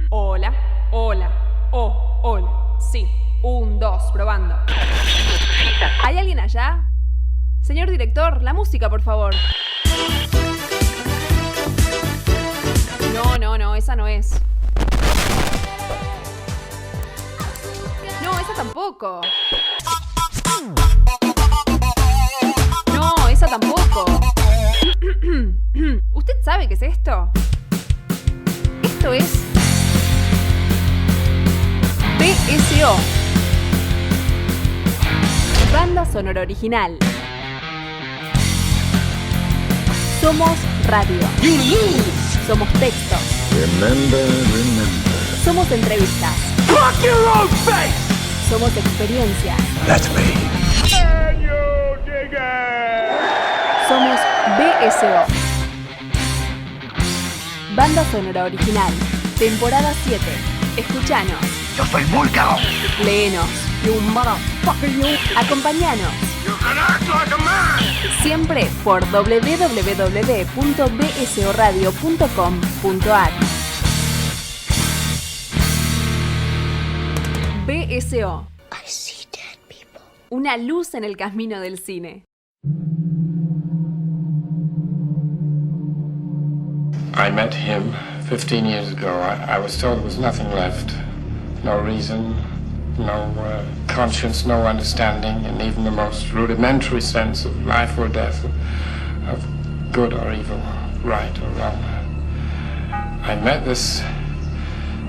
Hola, hola, hola. Sí, 1, 2, probando. ¿Hay alguien allá? Señor director, la música, por favor. No, esa no es. No, esa tampoco. No, esa tampoco. ¿Usted sabe qué es esto? Esto es BSO, banda sonora original. Somos radio. Somos textos. Remember. Somos entrevistas. Fuck your own face! Somos experiencias. That's me. Somos BSO, banda sonora original. Temporada 7. Escuchanos. Yo soy muy cagón. Léenos. You motherfucker, you. Acompañanos. You can act like a man. Siempre por www.bsoradio.com.ar. BSO. I see dead people. Una luz en el camino del cine. I met him 15 years ago. I was told there was nothing left. No reason, no conscience, no understanding, and even the most rudimentary sense of life or death, of good or evil, right or wrong. I met this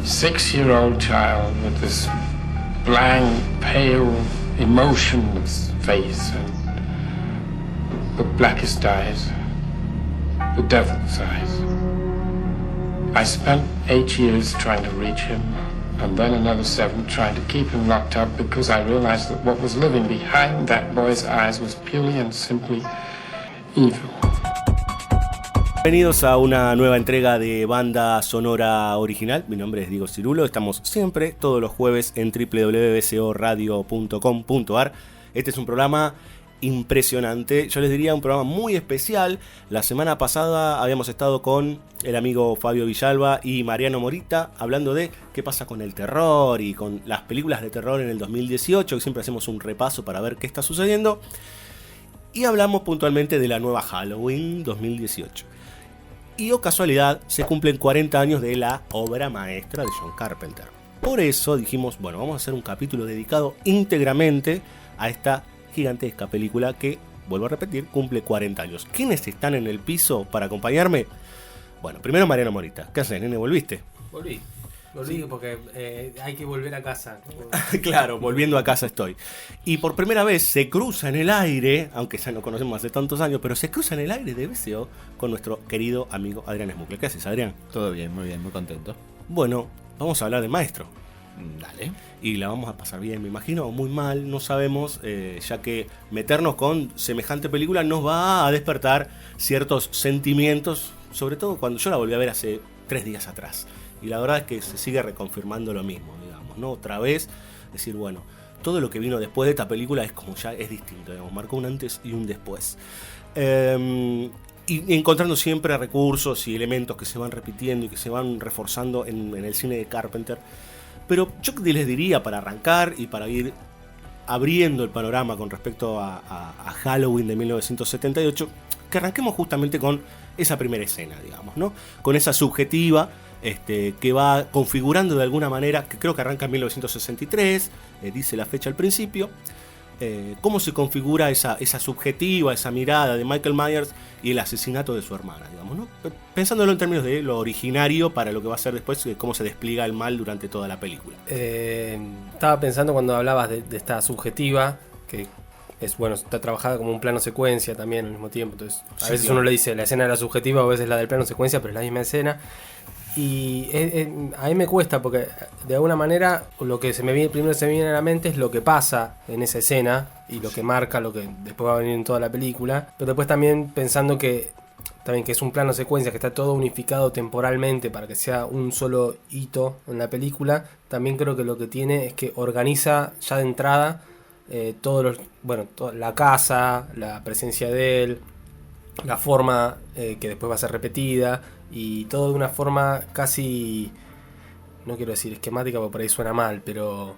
6-year-old child with this blank, pale, emotionless face and the blackest eyes, the devil's eyes. I spent 8 years trying to reach him, and then another 7 trying to keep him locked up because I realized that what was living behind that boy's eyes was purely and simply evil. Bienvenidos a una nueva entrega de Banda Sonora Original. Mi nombre es Diego Cirulo. Estamos siempre, todos los jueves, en www.bsoradio.com.ar. Este es un programa impresionante, yo les diría un programa muy especial. La semana pasada habíamos estado con el amigo Fabio Villalba y Mariano Morita hablando de qué pasa con el terror y con las películas de terror en el 2018, que siempre hacemos un repaso para ver qué está sucediendo, y hablamos puntualmente de la nueva Halloween 2018. Y oh casualidad, se cumplen 40 años de la obra maestra de John Carpenter. Por eso dijimos, bueno, vamos a hacer un capítulo dedicado íntegramente a esta gigantesca película que, vuelvo a repetir, cumple 40 años. ¿Quiénes están en el piso para acompañarme? Bueno, primero Mariano Morita. ¿Qué haces, nene? ¿Volviste? Volví porque hay que volver a casa. Claro, volviendo a casa estoy. Y por primera vez se cruza en el aire, aunque ya no conocemos hace tantos años, pero se cruza en el aire de BSO con nuestro querido amigo Adrián Smukle. ¿Qué haces, Adrián? Todo bien, muy contento. Bueno, vamos a hablar de Maestro. Dale. Y la vamos a pasar bien, me imagino, muy mal, no sabemos, ya que meternos con semejante película nos va a despertar ciertos sentimientos, sobre todo cuando yo la volví a ver hace 3 días atrás. Y la verdad es que se sigue reconfirmando lo mismo, digamos, ¿no? Otra vez, decir, bueno, todo lo que vino después de esta película es como ya es distinto, digamos, marcó un antes y un después. Y encontrando siempre recursos y elementos que se van repitiendo y que se van reforzando en el cine de Carpenter. Pero yo les diría, para arrancar y para ir abriendo el panorama con respecto a Halloween de 1978, que arranquemos justamente con esa primera escena, digamos, ¿no? Con esa subjetiva que va configurando de alguna manera, que creo que arranca en 1963, dice la fecha al principio, cómo se configura esa subjetiva, esa mirada de Michael Myers y el asesinato de su hermana, digamos, ¿no? Pensándolo en términos de lo originario para lo que va a ser después, cómo se despliega el mal durante toda la película. Estaba pensando cuando hablabas de esta subjetiva, que es, bueno, está trabajada como un plano secuencia también al mismo tiempo. Entonces, a veces uno le dice la escena de la subjetiva, o a veces la del plano secuencia, pero es la misma escena. Y a mí me cuesta porque de alguna manera lo que primero se me viene a la mente es lo que pasa en esa escena y lo que marca lo que después va a venir en toda la película. Pero después también pensando que es un plano secuencia, que está todo unificado temporalmente para que sea un solo hito en la película, también creo que lo que tiene es que organiza ya de entrada toda la casa, la presencia de él, la forma que después va a ser repetida, y todo de una forma casi, no quiero decir esquemática porque por ahí suena mal, pero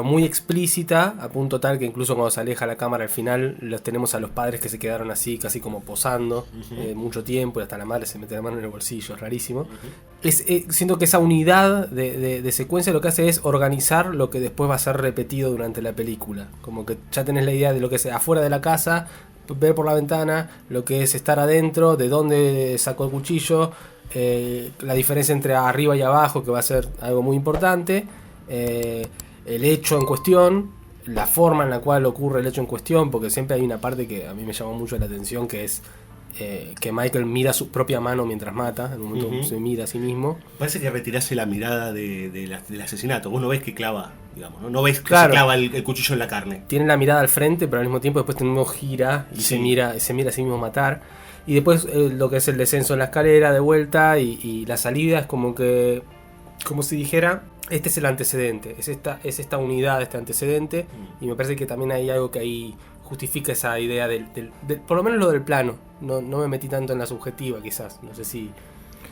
muy explícita, a punto tal que incluso cuando se aleja la cámara al final los tenemos a los padres que se quedaron así, casi como posando mucho tiempo, y hasta la madre se mete la mano en el bolsillo, es rarísimo. Siento que esa unidad de secuencia lo que hace es organizar lo que después va a ser repetido durante la película, como que ya tenés la idea de lo que es afuera de la casa, ver por la ventana, lo que es estar adentro, de dónde sacó el cuchillo, la diferencia entre arriba y abajo, que va a ser algo muy importante, el hecho en cuestión, la forma en la cual ocurre el hecho en cuestión, porque siempre hay una parte que a mí me llamó mucho la atención, que es que Michael mira su propia mano mientras mata, en un momento se mira a sí mismo. Parece que retirase la mirada del asesinato. Vos no ves que clava, digamos, no ves que Claro. se clava el cuchillo en la carne. Tiene la mirada al frente, pero al mismo tiempo después gira y Sí. se mira a sí mismo matar. Y después lo que es el descenso en la escalera de vuelta y la salida es como que, como si dijera, este es el antecedente, es esta unidad, este antecedente, y me parece que también hay algo que ahí justifica esa idea del por lo menos lo del plano. No me metí tanto en la subjetiva, quizás, no sé si...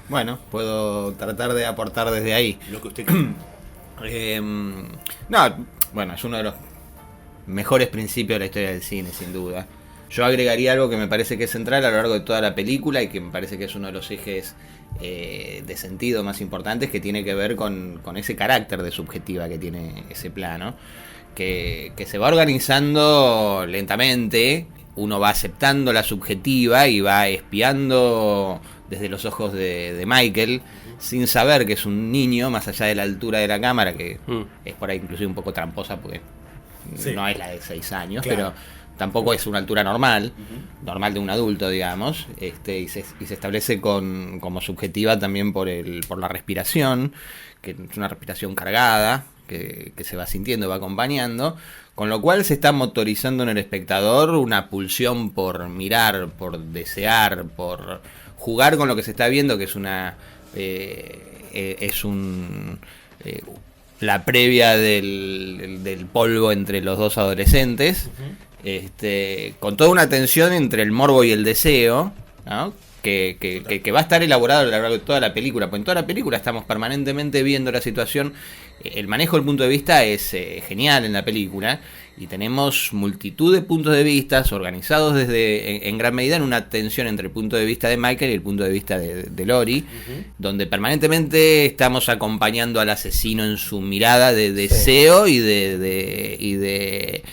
Bueno, puedo tratar de aportar desde ahí. Lo que usted quiera. No, bueno, es uno de los mejores principios de la historia del cine, sin duda. Yo agregaría algo que me parece que es central a lo largo de toda la película y que me parece que es uno de los ejes de sentido más importantes, que tiene que ver con ese carácter de subjetiva que tiene ese plano, que se va organizando lentamente. Uno va aceptando la subjetiva y va espiando desde los ojos de Michael, sin saber que es un niño, más allá de la altura de la cámara, que es por ahí inclusive un poco tramposa porque Sí. no es la de 6 años, Claro. pero tampoco es una altura normal, normal de un adulto, digamos, y se establece como subjetiva también por la respiración, que es una respiración cargada, que se va sintiendo, va acompañando, con lo cual se está motorizando en el espectador una pulsión por mirar, por desear, por jugar con lo que se está viendo, que es la previa del polvo entre los dos adolescentes, con toda una tensión entre el morbo y el deseo, ¿no? Que va a estar elaborado a lo largo de toda la película, porque en toda la película estamos permanentemente viendo la situación. El manejo del punto de vista es genial en la película, y tenemos multitud de puntos de vista organizados en gran medida en una tensión entre el punto de vista de Michael y el punto de vista de Lori, donde permanentemente estamos acompañando al asesino en su mirada de deseo y de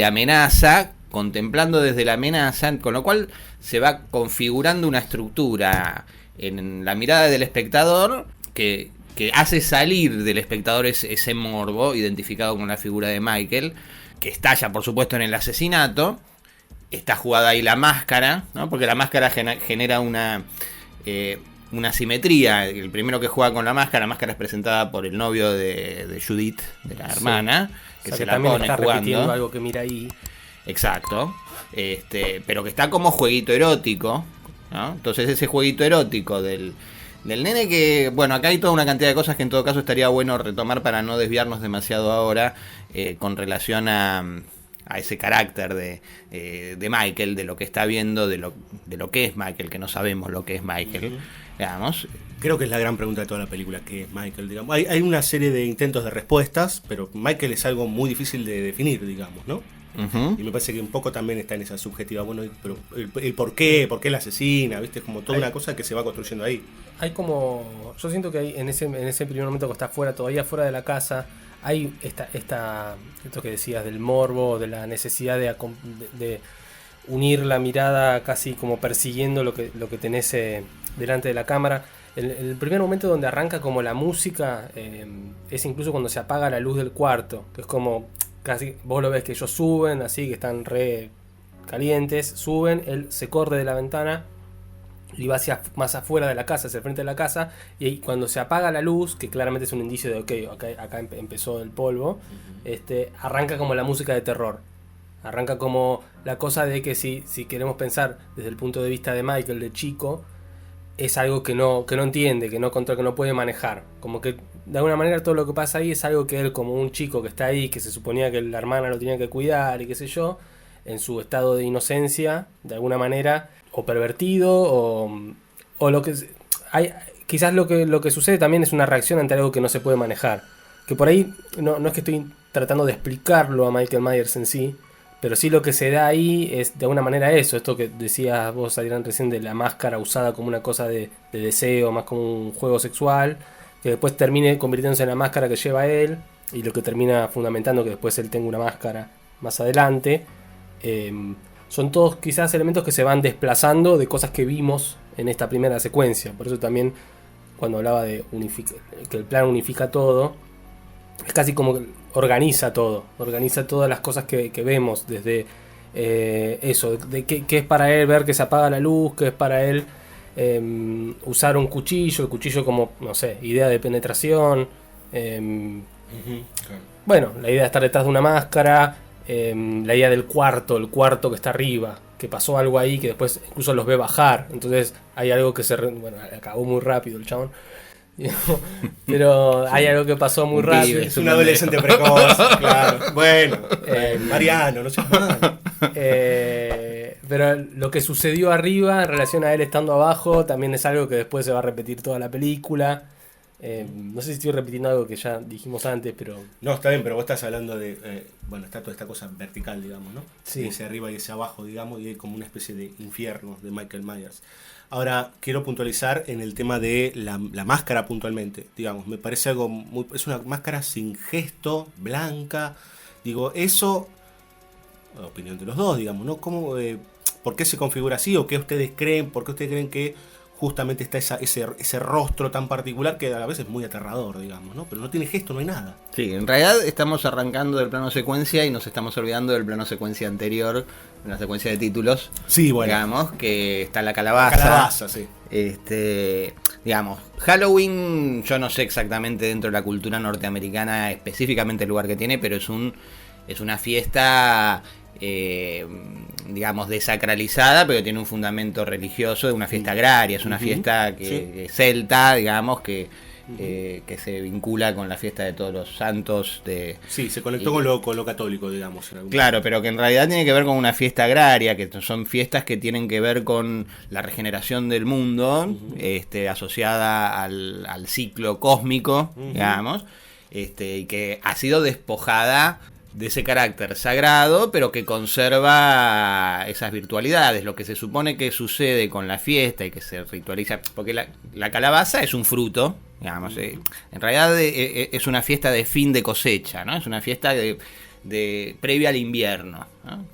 amenaza, contemplando desde la amenaza, con lo cual se va configurando una estructura en la mirada del espectador que hace salir del espectador ese morbo identificado con la figura de Michael, que estalla por supuesto en el asesinato. Está jugada ahí la máscara, ¿no? Porque la máscara genera una simetría. El primero que juega con la máscara es presentada por el novio de Judith, de la hermana, que O sea, se que la también pone está repitiendo jugando. algo que mira ahí. Exacto. Pero que está como jueguito erótico, ¿no? Entonces ese jueguito erótico del nene, que, bueno, acá hay toda una cantidad de cosas que en todo caso estaría bueno retomar para no desviarnos demasiado ahora, con relación a ese carácter de Michael, de lo que está viendo, de lo que es Michael, que no sabemos lo que es Michael, digamos. Creo que es la gran pregunta de toda la película, ¿qué es Michael? Digamos, hay una serie de intentos de respuestas, pero Michael es algo muy difícil de definir, digamos, ¿no? Uh-huh. Y me parece que un poco también está en esa subjetiva, bueno, pero el por qué la asesina, ¿viste? Es como toda una cosa que se va construyendo ahí. Hay como... Yo siento que hay en ese primer momento que está todavía fuera de la casa, hay esto que decías del morbo, de la necesidad de unir la mirada casi como persiguiendo lo que tenés delante de la cámara. El primer momento donde arranca como la música es incluso cuando se apaga la luz del cuarto, que es como... Casi vos lo ves que ellos suben, así que están re calientes, suben, él se corre de la ventana y va más afuera de la casa, hacia el frente de la casa, y ahí, cuando se apaga la luz, que claramente es un indicio de acá empezó el polvo, arranca como la música de terror. Arranca como la cosa de que si queremos pensar desde el punto de vista de Michael, de chico, es algo que no entiende, que no controla, que no puede manejar. Como que de alguna manera todo lo que pasa ahí es algo que él, como un chico que está ahí, que se suponía que la hermana lo tenía que cuidar y qué sé yo, en su estado de inocencia, de alguna manera, o pervertido o lo que hay. Quizás lo que sucede también es una reacción ante algo que no se puede manejar. Que por ahí no es que estoy tratando de explicarlo a Michael Myers en sí, pero sí lo que se da ahí es de alguna manera eso. Esto que decías vos, Adrián, recién, de la máscara usada como una cosa de deseo, más como un juego sexual, que después termine convirtiéndose en la máscara que lleva él, y lo que termina fundamentando que después él tenga una máscara más adelante. Son todos quizás elementos que se van desplazando de cosas que vimos en esta primera secuencia. Por eso también cuando hablaba de que el plan unifica todo, es casi como que organiza todas las cosas que vemos, desde eso, de qué es para él ver que se apaga la luz, qué es para él usar un cuchillo, el cuchillo como, no sé, idea de penetración, bueno, la idea de estar detrás de una máscara, la idea del cuarto, el cuarto que está arriba, que pasó algo ahí que después incluso los ve bajar, entonces hay algo que bueno, acabó muy rápido el chabón, pero hay algo que pasó muy rápido. Es un adolescente precoz, claro. Bueno, Mariano, no sé mal. Pero lo que sucedió arriba en relación a él estando abajo también es algo que después se va a repetir toda la película. No sé si estoy repitiendo algo que ya dijimos antes, pero... No, está bien, pero vos estás hablando de... bueno, está toda esta cosa vertical, digamos, ¿no? Sí. Ese arriba y ese abajo, digamos, y hay como una especie de infierno de Michael Myers. Ahora, quiero puntualizar en el tema de la máscara puntualmente, digamos. Me parece algo muy... Es una máscara sin gesto, blanca. Digo, eso... Opinión de los dos, digamos, ¿no? ¿Cómo, ¿por qué se configura así? ¿O qué ustedes creen? ¿Por qué ustedes creen que justamente está ese rostro tan particular que a la vez es muy aterrador, digamos, ¿no? Pero no tiene gesto, no hay nada. Sí, en realidad estamos arrancando del plano secuencia y nos estamos olvidando del plano secuencia anterior, una secuencia de títulos. Sí, bueno. Digamos, que está la calabaza. La calabaza, sí. Digamos, Halloween, yo no sé exactamente dentro de la cultura norteamericana específicamente el lugar que tiene, pero es una fiesta... digamos desacralizada, pero tiene un fundamento religioso de una fiesta agraria, es una fiesta que celta, digamos, que se vincula con la fiesta de todos los santos sí, se conectó con lo católico, digamos, claro, pero que en realidad tiene que ver con una fiesta agraria, que son fiestas que tienen que ver con la regeneración del mundo, asociada al ciclo cósmico, digamos, y que ha sido despojada de ese carácter sagrado, pero que conserva esas virtualidades. Lo que se supone que sucede con la fiesta y que se ritualiza, porque la calabaza es un fruto, digamos, en realidad es una fiesta de fin de cosecha, ¿no? Es una fiesta de previa al invierno, ¿no?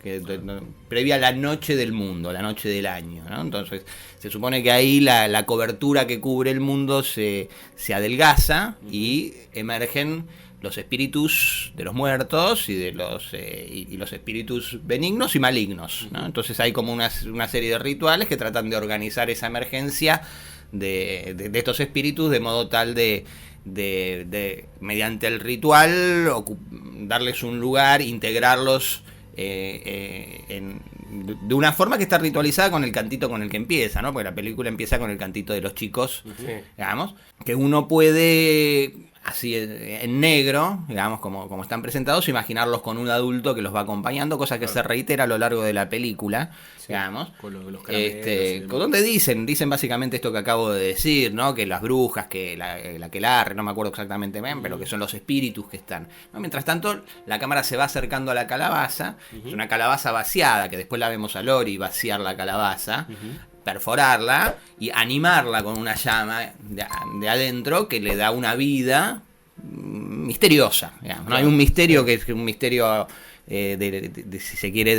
Previa a la noche del mundo, la noche del año, ¿no? Entonces se supone que ahí la cobertura que cubre el mundo se adelgaza y emergen los espíritus de los muertos y de los espíritus benignos y malignos, ¿no? Entonces hay como una serie de rituales que tratan de organizar esa emergencia de estos espíritus de modo tal de mediante el ritual darles un lugar, integrarlos de una forma que está ritualizada con el cantito con el que empieza, ¿no? Porque la película empieza con el cantito de los chicos, digamos, que uno puede, así en negro, digamos, como están presentados, imaginarlos con un adulto que los va acompañando, cosa que se reitera a lo largo de la película, digamos, con los caramelos, donde dicen básicamente esto que acabo de decir, ¿no? Que las brujas, que la aquelarre, no me acuerdo exactamente bien, pero que son los espíritus que están, ¿no? Mientras tanto, la cámara se va acercando a la calabaza, es una calabaza vaciada, que después la vemos a Lori vaciar la calabaza, perforarla y animarla con una llama de adentro que le da una vida misteriosa, digamos, ¿no? Hay un misterio que es un misterio de si se quiere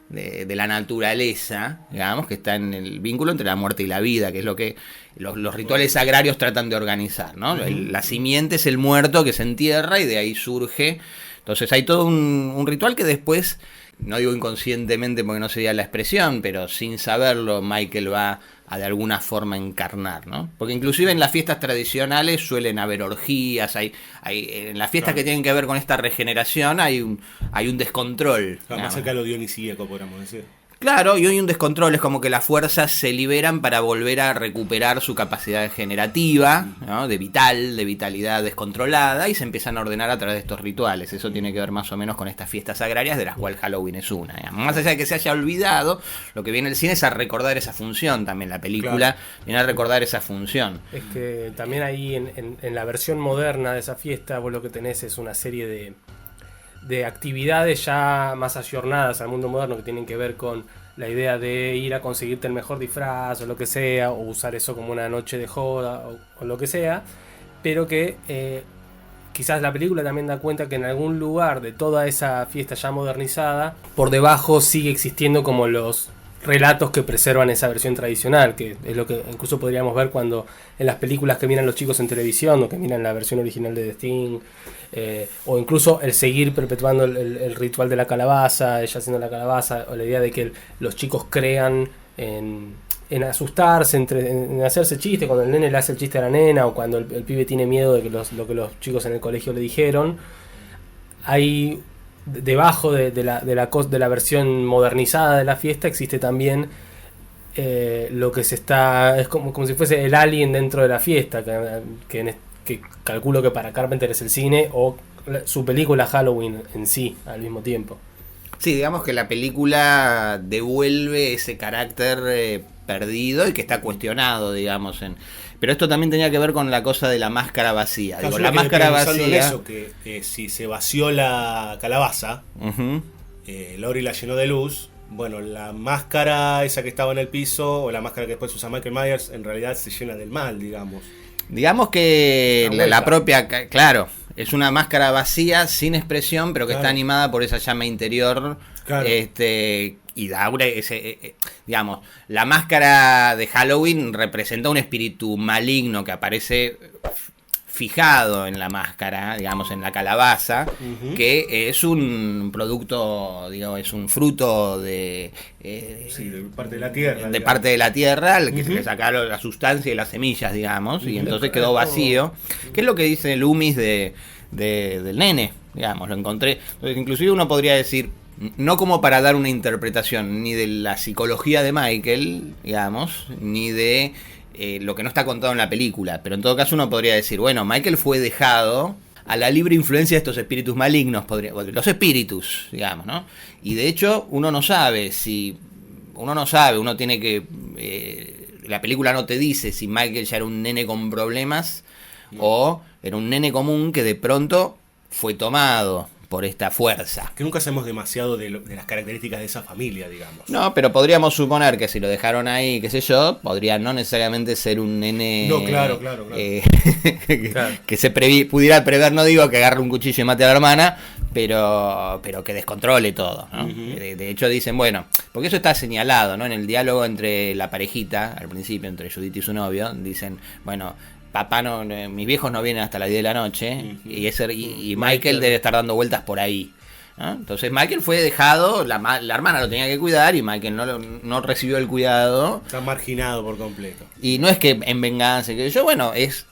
de la naturaleza, digamos, que está en el vínculo entre la muerte y la vida, que es lo que los rituales agrarios tratan de organizar, ¿no? La simiente es el muerto que se entierra y de ahí surge. Entonces hay todo un ritual que después, no digo inconscientemente porque no sería la expresión, pero sin saberlo Michael va a de alguna forma encarnar, ¿no? Porque inclusive en las fiestas tradicionales suelen haber orgías, hay en las fiestas que tienen que ver con esta regeneración hay un descontrol. Más cerca de lo dionisíaco, podríamos decir. Claro, y hay un descontrol, es como que las fuerzas se liberan para volver a recuperar su capacidad generativa, ¿no? de vitalidad descontrolada, y se empiezan a ordenar a través de estos rituales. Eso tiene que ver más o menos con estas fiestas agrarias, de las cuales Halloween es una. Digamos. Más allá de que se haya olvidado, lo que viene el cine es a recordar esa función también. La película viene a recordar esa función. Es que también ahí en la versión moderna de esa fiesta, vos lo que tenés es una serie de actividades ya más ayornadas al mundo moderno, que tienen que ver con la idea de ir a conseguirte el mejor disfraz o lo que sea, o usar eso como una noche de joda o lo que sea, pero que quizás la película también da cuenta que en algún lugar de toda esa fiesta ya modernizada, por debajo sigue existiendo como los relatos que preservan esa versión tradicional, que es lo que incluso podríamos ver cuando en las películas que miran los chicos en televisión, o que miran la versión original de The Thing, o incluso el seguir perpetuando el ritual de la calabaza, ella haciendo la calabaza, o la idea de que los chicos crean en asustarse, en hacerse chiste, cuando el nene le hace el chiste a la nena, o cuando el pibe tiene miedo de que lo que los chicos en el colegio le dijeron. Hay debajo de la versión modernizada de la fiesta existe también lo que es como si fuese el alien dentro de la fiesta, que calculo que para Carpenter es el cine o su película Halloween en sí al mismo tiempo. Sí, digamos que la película devuelve ese carácter perdido y que está cuestionado, digamos. Pero esto también tenía que ver con la cosa de la máscara vacía. Claro, Digo, la máscara vacía. Eso, que si se vació la calabaza, Laurie la llenó de luz. Bueno, la máscara esa que estaba en el piso, o la máscara que después usa Michael Myers, en realidad se llena del mal, digamos. Digamos que la propia, claro, es una máscara vacía, sin expresión, pero que está animada por esa llama interior. Claro. Y da digamos, la máscara de Halloween representa un espíritu maligno que aparece fijado en la máscara, digamos, en la calabaza, que es un producto, digamos, es un fruto de parte de la tierra. De parte de la tierra, al que se le sacaron la sustancia y las semillas, digamos, y entonces quedó vacío. ¿Qué es lo que dice Loomis del nene? Digamos, lo encontré. Entonces, inclusive uno podría decir, no como para dar una interpretación ni de la psicología de Michael, digamos, ni de lo que no está contado en la película, pero en todo caso uno podría decir, bueno, Michael fue dejado a la libre influencia de estos espíritus malignos, los espíritus, digamos, ¿no? Y de hecho uno no sabe, uno tiene que, la película no te dice si Michael ya era un nene con problemas o era un nene común que de pronto fue tomado por esta fuerza. Que nunca sabemos demasiado de las características de esa familia, digamos. No, pero podríamos suponer que si lo dejaron ahí, qué sé yo, podría no necesariamente ser un nene... No, claro. Que se pudiera prever, no digo que agarre un cuchillo y mate a la hermana, pero que descontrole todo, ¿no? De hecho dicen, bueno, porque eso está señalado, ¿no? En el diálogo entre la parejita, al principio, entre Judith y su novio, dicen, bueno, papá mis viejos no vienen hasta las 10 de la noche, y Michael debe estar dando vueltas por ahí, ¿no? Entonces Michael fue dejado, la hermana lo tenía que cuidar y Michael no recibió el cuidado. Está marginado por completo. Y no es que en venganza, que yo, bueno, es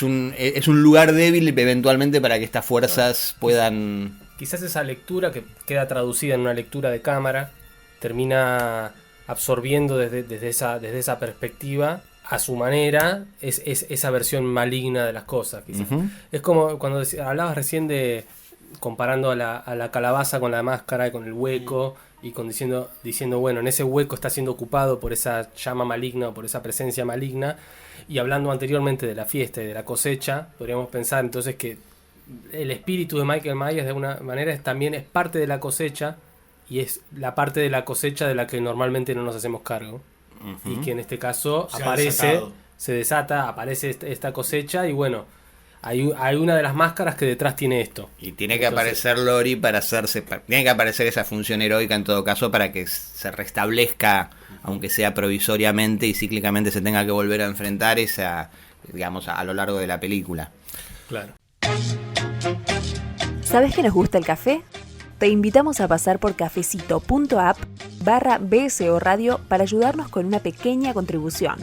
un lugar débil eventualmente para que estas fuerzas puedan... Quizás esa lectura que queda traducida en una lectura de cámara termina absorbiendo desde esa perspectiva a su manera es esa versión maligna de las cosas, quizás. Es como cuando hablabas recién de comparando a la calabaza con la máscara y con el hueco, y diciendo, bueno, en ese hueco está siendo ocupado por esa llama maligna o por esa presencia maligna, y hablando anteriormente de la fiesta y de la cosecha, podríamos pensar entonces que el espíritu de Michael Myers de alguna manera también es parte de la cosecha, y es la parte de la cosecha de la que normalmente no nos hacemos cargo. Y que en este caso se desata, aparece esta cosecha, y bueno, hay una de las máscaras que detrás tiene esto. Y tiene que aparecer Laurie tiene que aparecer esa función heroica en todo caso para que se restablezca, aunque sea provisoriamente y cíclicamente se tenga que volver a enfrentar esa, digamos, a lo largo de la película. Claro. ¿Sabes que nos gusta el café? Te invitamos a pasar por cafecito.app/BSO Radio para ayudarnos con una pequeña contribución.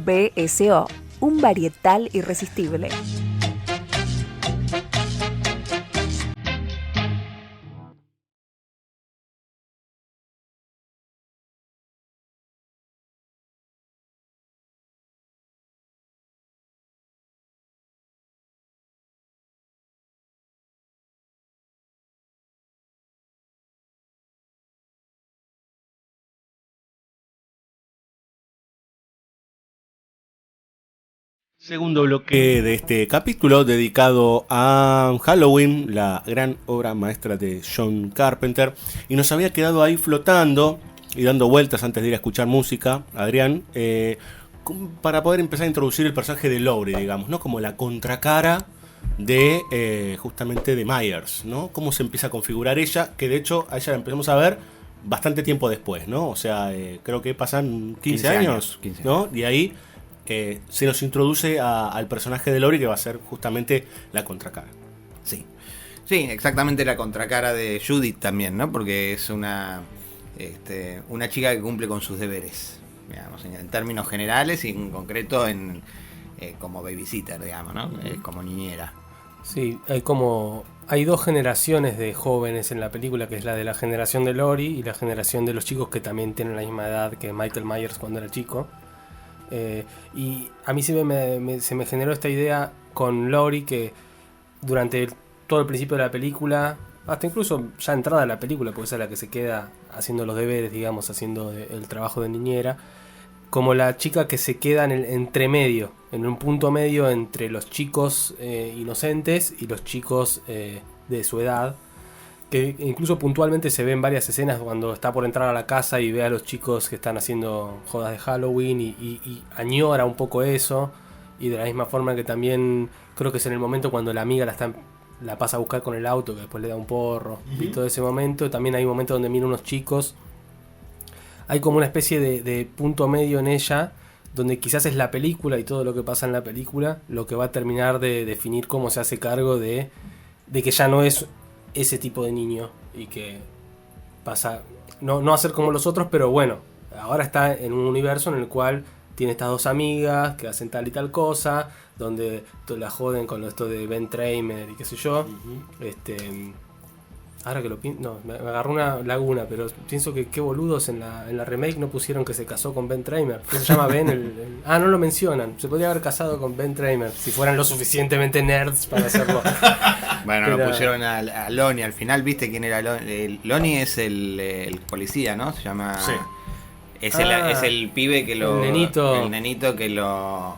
BSO, un varietal irresistible. Segundo bloque de este capítulo dedicado a Halloween, la gran obra maestra de John Carpenter. Y nos había quedado ahí flotando y dando vueltas antes de ir a escuchar música, Adrián, para poder empezar a introducir el personaje de Laurie, digamos, ¿no? Como la contracara de justamente de Myers, ¿no? Cómo se empieza a configurar ella, que de hecho a ella la empezamos a ver bastante tiempo después, ¿no? O sea, creo que pasan 15 años, 15 años, ¿no? Y ahí se nos introduce al personaje de Laurie, que va a ser justamente la contracara. Sí, sí, exactamente la contracara de Judith también, ¿no? Porque es una chica que cumple con sus deberes, digamos, en términos generales y en concreto como babysitter, digamos, ¿no? Como niñera. Sí, hay dos generaciones de jóvenes en la película, que es la de la generación de Laurie y la generación de los chicos que también tienen la misma edad que Michael Myers cuando era chico. Y a mí se me generó esta idea con Laurie, que durante todo el principio de la película, hasta incluso ya entrada a la película, porque esa es la que se queda haciendo los deberes, digamos, haciendo el trabajo de niñera, como la chica que se queda en el entremedio, en un punto medio entre los chicos inocentes y los chicos de su edad, que incluso puntualmente se ve en varias escenas cuando está por entrar a la casa y ve a los chicos que están haciendo jodas de Halloween y añora un poco eso. Y de la misma forma que también creo que es en el momento cuando la amiga la pasa a buscar con el auto, que después le da un porro, y todo ese momento. También hay un momento donde mira unos chicos. Hay como una especie de punto medio en ella, donde quizás es la película y todo lo que pasa en la película lo que va a terminar de definir cómo se hace cargo de que ya no es ese tipo de niño y que pasa no a ser como los otros, pero bueno, ahora está en un universo en el cual tiene estas dos amigas que hacen tal y tal cosa, donde la joden con esto de Ben Tramer y qué sé yo. Ahora que lo pienso, no, me agarró una laguna, pero pienso que qué boludos en la remake no pusieron que se casó con Ben Tramer. ¿Qué se llama Ben? No lo mencionan. Se podría haber casado con Ben Tramer si fueran lo suficientemente nerds para hacerlo. Bueno, pero lo pusieron a Lonnie. Al final, ¿viste quién era Lonnie? Lonnie es el policía, ¿no? Se llama... Sí. Es el pibe que lo... El nenito que lo...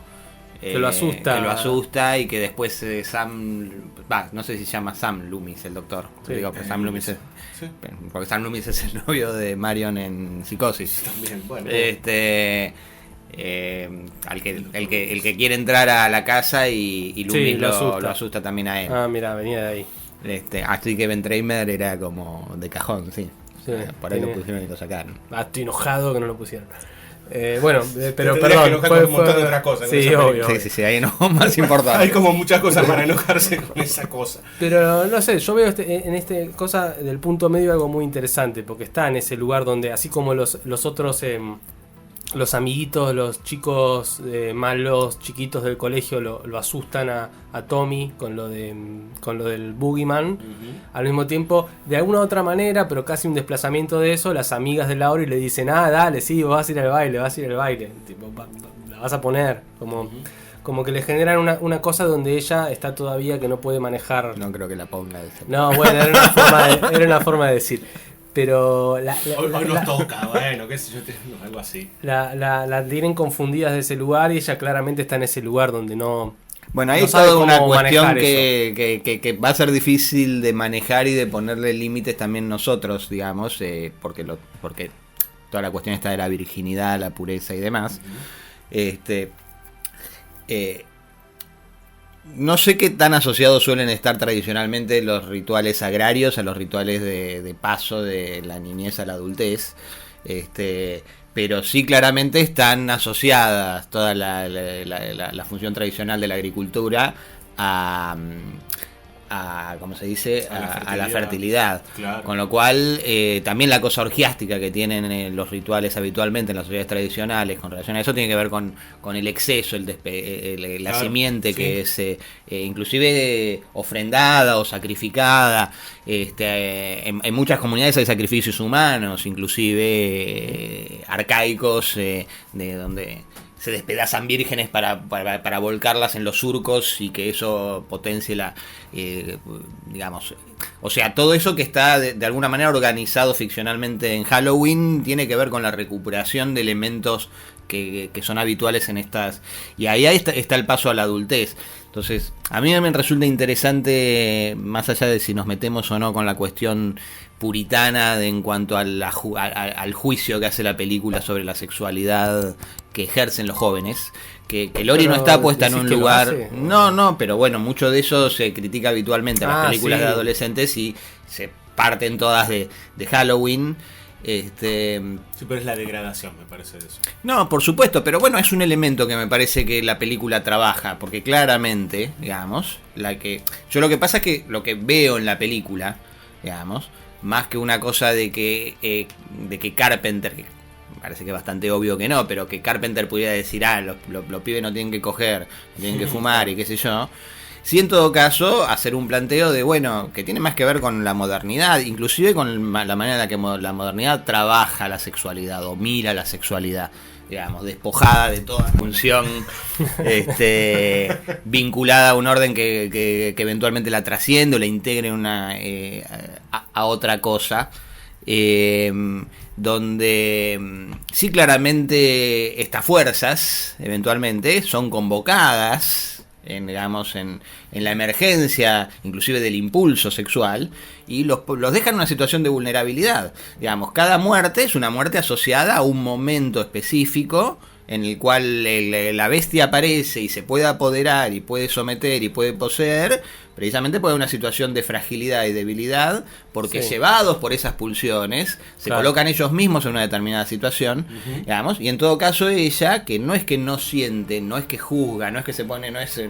que lo asusta. Que lo asusta y que después Sam... no sé si se llama Sam Loomis, el doctor. Sí. Digo, pero Sam Loomis es... Sí. Porque Sam Loomis es el novio de Marion en Psicosis. También, bueno. El que quiere entrar a la casa y Loomis Sí, lo asusta también a él. Mira, venía de ahí. Así que Ben Tramer era como de cajón, sí. Sí, por ahí lo pusieron y lo sacaron. Estoy enojado que no lo pusieron. Pero Te perdón. fue un montón de otras cosas. Sí, ¿no? obvio. Sí, ahí no más importante. Hay como muchas cosas para enojarse con esa cosa. Pero no sé, yo veo en este cosa del punto medio algo muy interesante, porque está en ese lugar donde, así como los otros, los amiguitos, los chicos malos chiquitos del colegio lo asustan a Tommy con lo del Boogeyman, al mismo tiempo, de alguna otra manera, pero casi un desplazamiento de eso, las amigas de Laurie le dicen, dale, sí, vas a ir al baile, tipo, la vas a poner, como que le generan una cosa donde ella está todavía que no puede manejar. No creo que la ponga de No, bueno, era una forma de decir. Pero hoy nos toca, bueno, qué sé yo, algo así. La tienen confundidas de ese lugar y ella claramente está en ese lugar donde no... Bueno, ahí no es sabe toda una cómo cuestión manejar que va a ser difícil de manejar y de ponerle límites también nosotros, digamos, porque toda la cuestión está de la virginidad, la pureza y demás. No sé qué tan asociados suelen estar tradicionalmente los rituales agrarios a los rituales de paso de la niñez a la adultez, pero sí claramente están asociadas toda la función tradicional de la agricultura a ¿cómo se dice? A la fertilidad. Claro. Con lo cual, también la cosa orgiástica que tienen los rituales habitualmente en las sociedades tradicionales con relación a eso tiene que ver con el exceso, la simiente, sí, que es inclusive ofrendada o sacrificada. En muchas comunidades hay sacrificios humanos, inclusive arcaicos, de donde se despedazan vírgenes para volcarlas en los surcos y que eso potencie digamos, o sea, todo eso que está de alguna manera organizado ficcionalmente en Halloween tiene que ver con la recuperación de elementos que son habituales en estas. Y ahí está el paso a la adultez. Entonces, a mí me resulta interesante, más allá de si nos metemos o no con la cuestión puritana en cuanto al juicio que hace la película sobre la sexualidad que ejercen los jóvenes, que Lori no está puesta en un lugar... No, pero bueno, mucho de eso se critica habitualmente en las películas de adolescentes y se parten todas de Halloween. Sí, pero es la degradación, me parece, de eso. No, por supuesto, pero bueno, es un elemento que me parece que la película trabaja, porque claramente, digamos, yo lo que pasa es que lo que veo en la película, digamos, más que una cosa de que Carpenter, que me parece que es bastante obvio que no, pero que Carpenter pudiera decir, los pibes no tienen que coger, no tienen que fumar y qué sé yo. Sí, en todo caso, hacer un planteo de, bueno, que tiene más que ver con la modernidad, inclusive con la manera en la que la modernidad trabaja la sexualidad o mira la sexualidad, digamos, despojada de toda función vinculada a un orden que eventualmente la trasciende o la integre a otra cosa, donde sí claramente estas fuerzas eventualmente son convocadas en la emergencia, inclusive del impulso sexual, y los dejan en una situación de vulnerabilidad. Digamos, cada muerte es una muerte asociada a un momento específico en el cual la bestia aparece y se puede apoderar y puede someter y puede poseer, precisamente por una situación de fragilidad y debilidad, porque llevados por esas pulsiones, se colocan ellos mismos en una determinada situación, digamos, y en todo caso ella, que no es que no siente, no es que juzga, no es que se pone, no es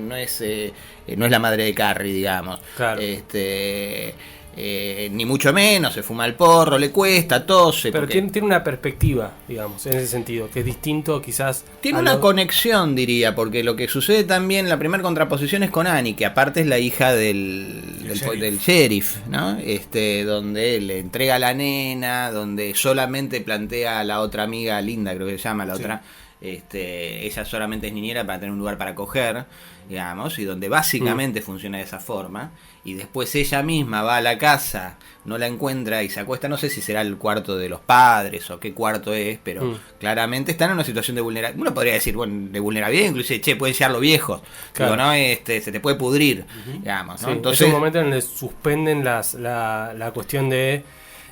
la madre de Carrie, digamos, ni mucho menos, se fuma el porro, le cuesta, tose. Pero tiene una perspectiva, digamos, en ese sentido, que es distinto quizás. Tiene una conexión, diría, porque lo que sucede también, la primera contraposición es con Annie, que aparte es la hija del sheriff, ¿no? Donde le entrega a la nena, donde solamente plantea a la otra amiga, Linda creo que se llama la otra, ella solamente es niñera para tener un lugar para coger, digamos, y donde básicamente funciona de esa forma, y después ella misma va a la casa, no la encuentra y se acuesta, no sé si será el cuarto de los padres o qué cuarto es, pero claramente están en una situación de vulnerabilidad. Uno podría decir, bueno, de vulnerabilidad, inclusive, pueden llegar los viejos, digo, ¿no? Se te puede pudrir, digamos, ¿no? Entonces, es un momento en el que suspenden la cuestión de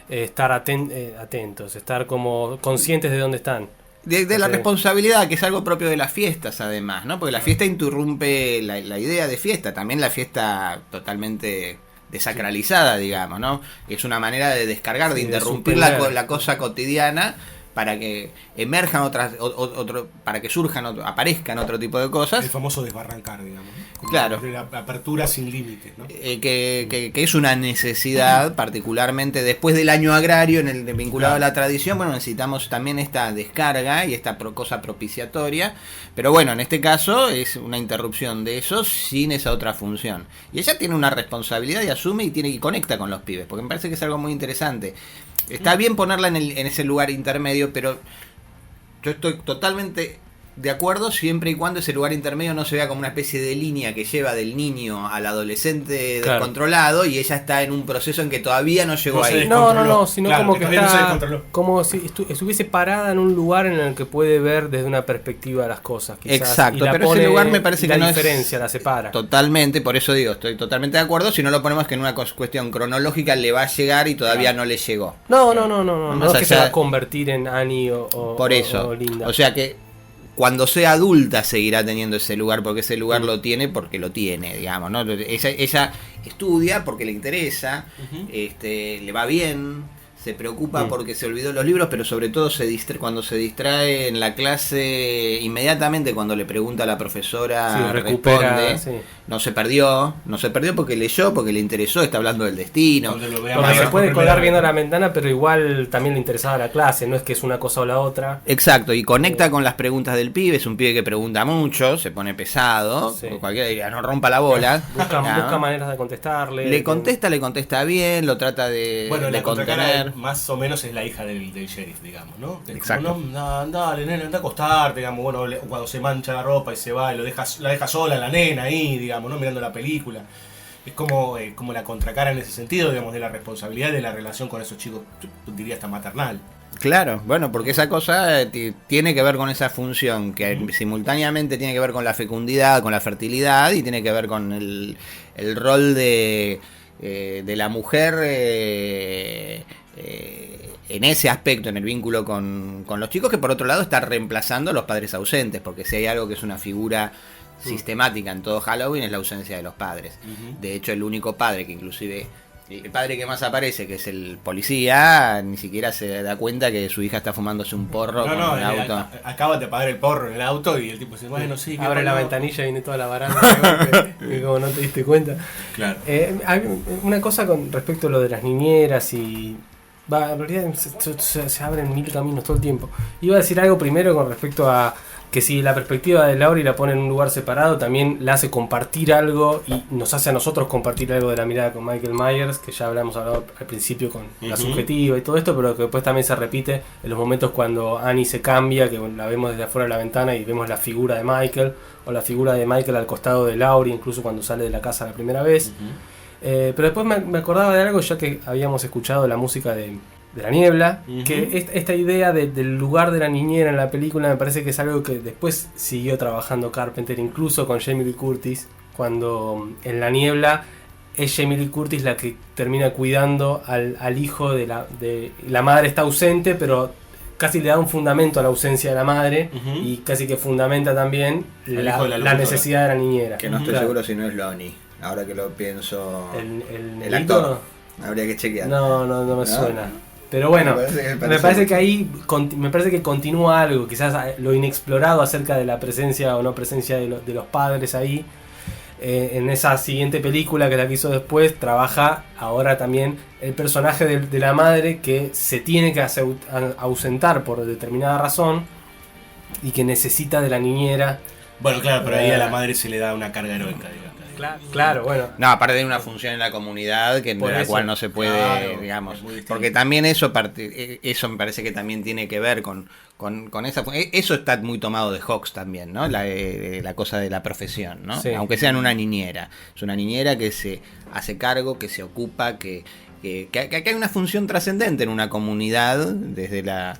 estar atentos, estar como conscientes de dónde están. De la responsabilidad, que es algo propio de las fiestas, además, ¿no? Porque la fiesta interrumpe la idea de fiesta, también la fiesta totalmente desacralizada, digamos, ¿no? Es una manera de descargar, de interrumpir la cosa cotidiana para que emerjan para que aparezcan otro tipo de cosas. El famoso desbarrancar, digamos, ¿no? Claro. La apertura sin límites, ¿no? Que es una necesidad, particularmente después del año agrario vinculado a la tradición. Bueno, necesitamos también esta descarga y esta cosa propiciatoria, pero bueno, en este caso es una interrupción de eso sin esa otra función. Y ella tiene una responsabilidad y asume y conecta con los pibes, porque me parece que es algo muy interesante. Está bien ponerla en ese lugar intermedio, pero yo estoy totalmente de acuerdo siempre y cuando ese lugar intermedio no se vea como una especie de línea que lleva del niño al adolescente descontrolado, y ella está en un proceso en que todavía no llegó ahí. No, sino como que está como si estuviese parada en un lugar en el que puede ver desde una perspectiva las cosas, quizás. Exacto, pero ese lugar me parece que no es... La diferencia la separa. Totalmente, por eso digo, estoy totalmente de acuerdo. Si no lo ponemos que en una cuestión cronológica le va a llegar y todavía no le llegó. No es que se va a convertir en Annie o por eso, o Linda. O sea que cuando sea adulta seguirá teniendo ese lugar, porque ese lugar lo tiene porque lo tiene, digamos, ¿no? Ella estudia porque le interesa, le va bien, se preocupa porque se olvidó los libros, pero sobre todo cuando se distrae en la clase, inmediatamente cuando le pregunta a la profesora, responde, no se perdió porque leyó, porque le interesó, está hablando del destino. Porque se puede colar viendo la ventana, pero igual también le interesaba la clase, no es que es una cosa o la otra. Exacto, y conecta con las preguntas del pibe, es un pibe que pregunta mucho, se pone pesado, cualquiera diría, no rompa la bola. Busca maneras de contestarle. Le contesta bien, lo trata de contener. Más o menos es la hija del sheriff, digamos, ¿no? Exacto. Dale, nena, anda a acostarte, digamos, bueno, cuando se mancha la ropa y se va y la deja sola la nena ahí, digamos, ¿no? Mirando la película. Es como la contracara en ese sentido, digamos, de la responsabilidad de la relación con esos chicos, yo diría hasta maternal. Claro, bueno, porque esa cosa tiene que ver con esa función que simultáneamente tiene que ver con la fecundidad, con la fertilidad y tiene que ver con el rol de la mujer en ese aspecto, en el vínculo con los chicos, que por otro lado está reemplazando a los padres ausentes, porque si hay algo que es una figura sistemática en todo Halloween es la ausencia de los padres. De hecho, el único padre que inclusive... El padre que más aparece, que es el policía, ni siquiera se da cuenta que su hija está fumándose un porro con el auto. Acaba de apagar el porro en el auto y el tipo dice, bueno, sí. Abre la ventanilla y viene toda la baranda, que como no te diste cuenta. Claro. Hay una cosa con respecto a lo de las niñeras y... en realidad se abren mil caminos todo el tiempo. Iba a decir algo primero con respecto a que si la perspectiva de Laurie la pone en un lugar separado, también la hace compartir algo y nos hace a nosotros compartir algo de la mirada con Michael Myers, que ya hablamos hablado al principio con la subjetiva y todo esto, pero que después también se repite en los momentos cuando Annie se cambia, que la vemos desde afuera de la ventana y vemos la figura de Michael, o la figura de Michael al costado de Laurie, incluso cuando sale de la casa la primera vez. Pero después me acordaba de algo, ya que habíamos escuchado la música de La Niebla, que esta idea del lugar de la niñera en la película me parece que es algo que después siguió trabajando Carpenter, incluso con Jamie Lee Curtis, cuando en La Niebla es Jamie Lee Curtis la que termina cuidando al hijo de la madre está ausente, pero casi le da un fundamento a la ausencia de la madre y casi que fundamenta también la necesidad de la niñera. Que no estoy seguro si no es Lonnie, ahora que lo pienso. ¿El actor. Habría que chequear. No me suena. Pero bueno, me parece que ahí continúa algo, quizás lo inexplorado acerca de la presencia o no presencia de los padres ahí. En esa siguiente película, que es la que hizo después, trabaja ahora también el personaje de la madre que se tiene que ausentar por determinada razón y que necesita de la niñera. Bueno, claro, pero ahí a la madre se le da una carga heroica, digamos. Claro, bueno. No, aparte de una función en la comunidad de la cual no se puede, digamos. Porque también eso me parece que también tiene que ver con esa. Eso está muy tomado de Hawks también, ¿no? La cosa de la profesión, ¿no? Sí. Aunque sean una niñera. Es una niñera que se hace cargo, que se ocupa, que hay una función trascendente en una comunidad desde la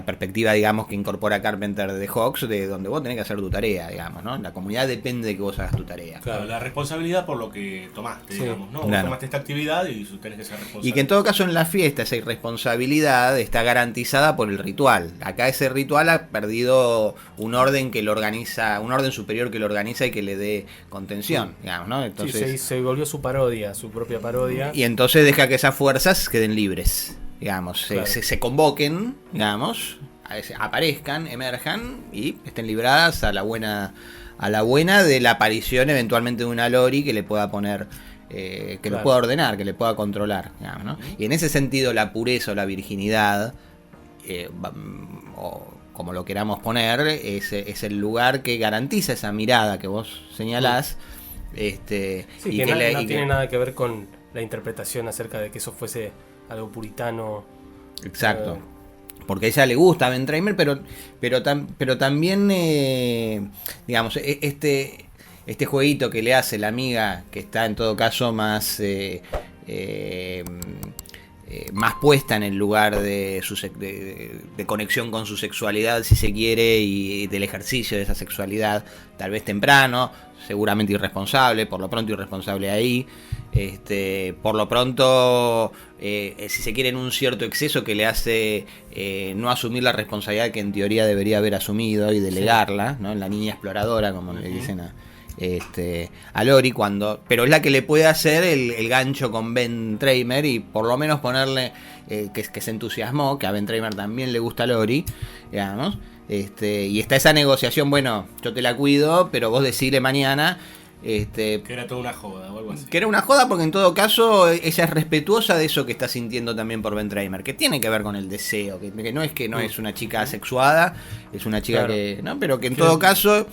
perspectiva, digamos, que incorpora Carpenter de Hawks, de donde vos tenés que hacer tu tarea, digamos, ¿no? La comunidad depende de que vos hagas tu tarea. Claro, la responsabilidad por lo que tomaste, digamos, ¿no? Vos tomaste esta actividad y tenés que ser responsable. Y que en todo caso en la fiesta esa irresponsabilidad está garantizada por el ritual. Acá ese ritual ha perdido un orden que lo organiza, un orden superior que lo organiza y que le dé contención, digamos, ¿no? Entonces, se volvió su propia parodia. Y entonces deja que esas fuerzas queden libres. Digamos, claro. se convoquen, digamos, aparezcan, emerjan y estén libradas a la buena de la aparición eventualmente de una Laurie que le pueda poner, que lo pueda ordenar, que le pueda controlar, digamos, ¿no? Y en ese sentido la pureza o la virginidad, o como lo queramos poner, es el lugar que garantiza esa mirada que vos señalás. Sí, y que no tiene nada que ver con la interpretación acerca de que eso fuese algo puritano. Exacto. Porque a ella le gusta Ben Tramer, pero también, digamos, este jueguito que le hace la amiga, que está en todo caso más puesta en el lugar de conexión con su sexualidad, si se quiere, y del ejercicio de esa sexualidad, tal vez temprano, seguramente irresponsable, por lo pronto irresponsable ahí. Por lo pronto, si se quiere, en un cierto exceso que le hace no asumir la responsabilidad que en teoría debería haber asumido y delegarla, ¿no? La niña exploradora, como le dicen a Laurie, pero es la que le puede hacer el gancho con Ben Tramer y por lo menos ponerle que se entusiasmó, que a Ben Tramer también le gusta a Laurie, digamos. Y está esa negociación, bueno, yo te la cuido, pero vos decile mañana. Que era toda una joda o algo así. Que era una joda porque en todo caso ella es respetuosa de eso que está sintiendo también por Ben Tramer, que tiene que ver con el deseo, que no es una chica asexuada, es una chica, claro, que no, pero que en todo caso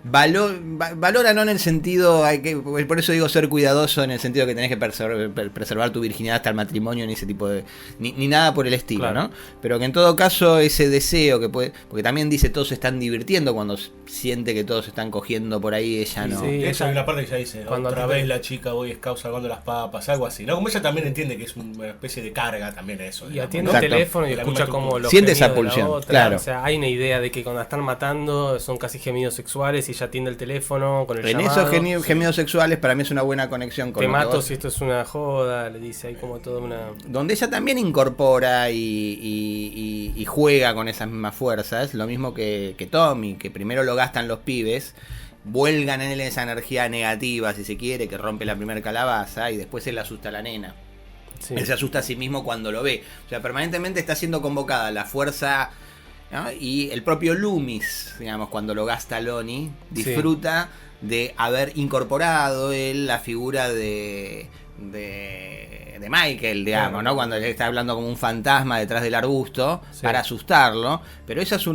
valora no en el sentido, por eso digo ser cuidadoso, en el sentido que tenés que preservar tu virginidad hasta el matrimonio, ni ese tipo de ni nada por el estilo, claro. ¿No? Pero que en todo caso ese deseo que puede, porque también dice todos se están divirtiendo cuando siente que todos se están cogiendo por ahí, ella no. Sí, eso hay una parte que ella dice, otra vez la chica Boy Scout salvando las papas, algo así, ¿no? Como ella también entiende que es una especie de carga también eso. Y digamos, atiende el teléfono y escucha como los siente esa pulsión, claro. O sea, hay una idea de que cuando la están matando son casi gemidos sexuales y ella atiende el teléfono con el llamado. En esos gemidos sexuales para mí es una buena conexión con te mato si esto es una joda, le dice, hay como toda una... Donde ella también incorpora y juega con esas mismas fuerzas, lo mismo que Tommy, que primero lo gastan los pibes, vuelgan en él esa energía negativa, si se quiere, que rompe la primera calabaza, y después él asusta a la nena. Sí. Él se asusta a sí mismo cuando lo ve. O sea, permanentemente está siendo convocada la fuerza, ¿no? Y el propio Loomis, digamos, cuando lo gasta Lonnie, disfruta de haber incorporado él la figura de Michael, digamos, ¿no? Cuando él está hablando como un fantasma detrás del arbusto para asustarlo, pero esa es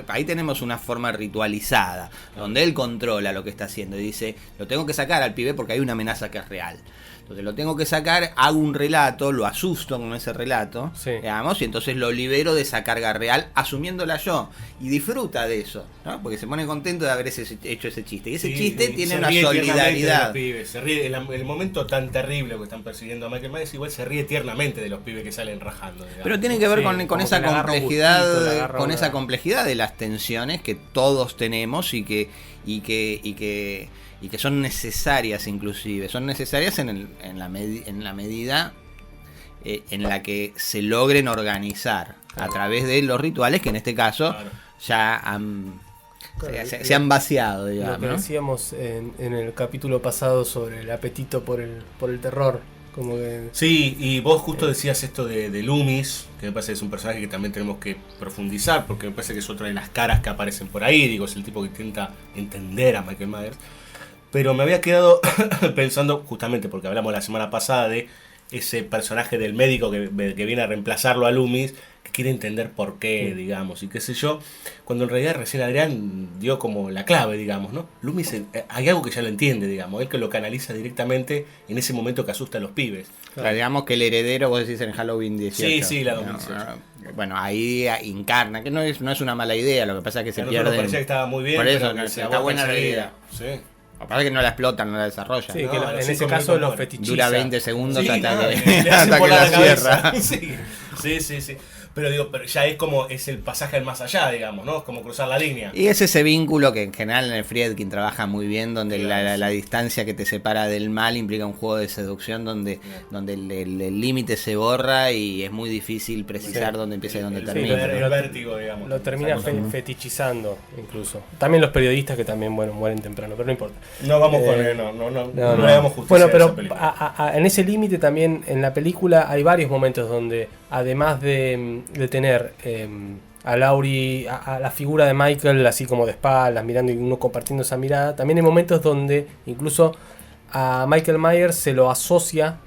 ahí tenemos una forma ritualizada, donde él controla lo que está haciendo y dice, lo tengo que sacar al pibe porque hay una amenaza que es real. Entonces lo tengo que sacar, hago un relato, lo asusto con ese relato, digamos, y entonces lo libero de esa carga real, asumiéndola yo. Y disfruta de eso, ¿no? Porque se pone contento de haber hecho ese chiste. Y ese chiste tiene una solidaridad. Se ríe, el momento tan terrible que están persiguiendo a Michael Myers, igual se ríe tiernamente de los pibes que salen rajando. Digamos. Pero tiene que ver con esa complejidad, esa complejidad de las tensiones que todos tenemos y que son necesarias, inclusive son necesarias en la medida en la que se logren organizar a través de los rituales que en este caso ya se han vaciado, digamos, lo que decíamos en el capítulo pasado sobre el apetito por el terror, como que... Sí, y vos justo decías esto de Loomis, que me parece que es un personaje que también tenemos que profundizar, porque me parece que es otra de las caras que aparecen por ahí, digo, es el tipo que intenta entender a Michael Myers. Pero me había quedado pensando, justamente porque hablamos la semana pasada de ese personaje del médico que viene a reemplazarlo a Loomis, que quiere entender por qué, digamos, y qué sé yo, cuando en realidad recién Adrián dio como la clave, digamos, ¿no? Loomis, hay algo que ya lo entiende, digamos, él que lo canaliza directamente en ese momento que asusta a los pibes. Claro, digamos que el heredero, vos decís en Halloween 18. Sí, la 2018. Bueno, ahí encarna, que no es una mala idea, lo que pasa es que se pierde. Parecía que estaba muy bien. Por eso, está buena la idea. Sí. Aparte que no la explotan, no la desarrollan. Sí, que en ese caso los fetichizan. Dura 20 segundos hasta que hasta que la cierra. Sí. Pero ya es el pasaje al más allá, digamos, ¿no? Es como cruzar la línea. Y es ese vínculo que en general en el Friedkin trabaja muy bien, donde la distancia que te separa del mal implica un juego de seducción donde el límite se borra y es muy difícil precisar dónde empieza y dónde termina. El vértigo, digamos. Lo termina fetichizando, incluso. También los periodistas que también, mueren temprano, pero no importa. No vamos con no damos justicia. Bueno, pero en ese límite también en la película hay varios momentos donde, además de tener a Laurie, a la figura de Michael así como de espaldas, mirando y uno compartiendo esa mirada, también hay momentos donde incluso a Michael Myers se lo asocia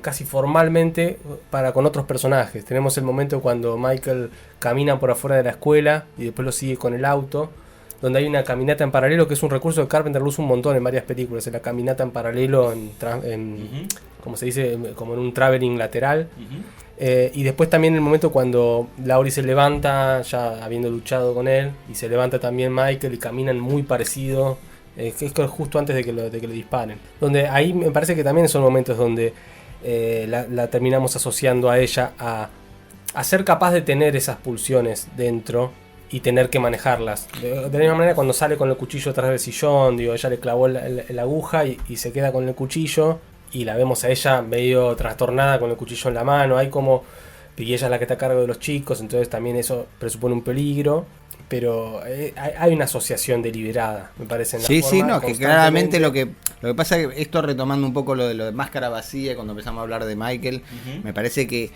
casi formalmente con otros personajes. Tenemos el momento cuando Michael camina por afuera de la escuela y después lo sigue con el auto, donde hay una caminata en paralelo, que es un recurso que Carpenter lo usa un montón en varias películas, la caminata en paralelo como se dice, como en un traveling lateral. Y después también el momento cuando Laurie se levanta, ya habiendo luchado con él, y se levanta también Michael y caminan muy parecido, que es justo antes de que lo disparen. Donde ahí me parece que también son momentos donde la terminamos asociando a ella a ser capaz de tener esas pulsiones dentro y tener que manejarlas. De la misma manera cuando sale con el cuchillo atrás del sillón, ella le clavó la aguja y se queda con el cuchillo. Y la vemos a ella medio trastornada con el cuchillo en la mano, y ella es la que está a cargo de los chicos, entonces también eso presupone un peligro, pero hay una asociación deliberada, me parece. En la forma, que claramente lo que pasa es que esto, retomando un poco lo de Máscara Vacía, cuando empezamos a hablar de Michael, me parece que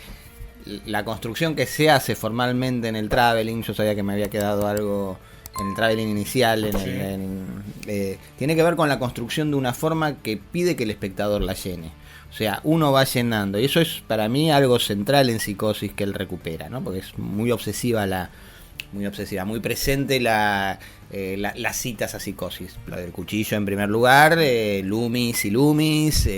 la construcción que se hace formalmente en el traveling, yo sabía que me había quedado algo en el traveling inicial, tiene que ver con la construcción de una forma que pide que el espectador la llene. O sea, uno va llenando, y eso es para mí algo central en Psicosis que él recupera, ¿no? Porque es muy obsesiva la muy obsesiva, muy presente las citas a Psicosis. Lo del cuchillo en primer lugar, Loomis y Loomis,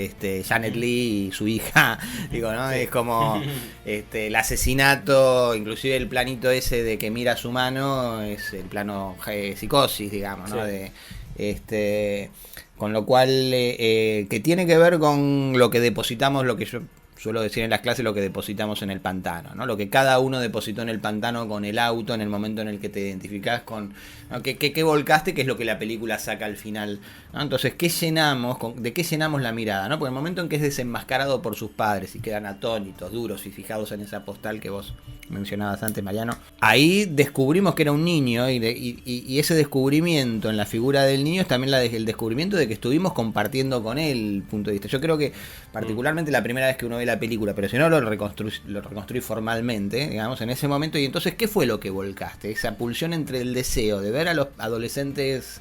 Janet Leigh y su hija, digo, ¿no? Es como el asesinato, inclusive el planito ese de que mira su mano, es el plano Psicosis, digamos, ¿no? Sí. Con lo cual, que tiene que ver con lo que depositamos, lo que yo suelo decir en las clases, lo que depositamos en el pantano, ¿no? Lo que cada uno depositó en el pantano con el auto en el momento en el que te identificás con, ¿no? ¿Qué volcaste? Que es lo que la película saca al final, ¿no? Entonces, ¿qué llenamos? ¿De qué llenamos la mirada? ¿No? Porque el momento en que es desenmascarado por sus padres y quedan atónitos, duros y fijados en esa postal que vos mencionabas antes, Mariano, ahí descubrimos que era un niño y ese descubrimiento en la figura del niño es también el descubrimiento de que estuvimos compartiendo con él el punto de vista. Yo creo que particularmente la primera vez que uno ve la película, pero si no lo reconstruí formalmente, digamos, en ese momento, y entonces, ¿qué fue lo que volcaste? Esa pulsión entre el deseo de ver a los adolescentes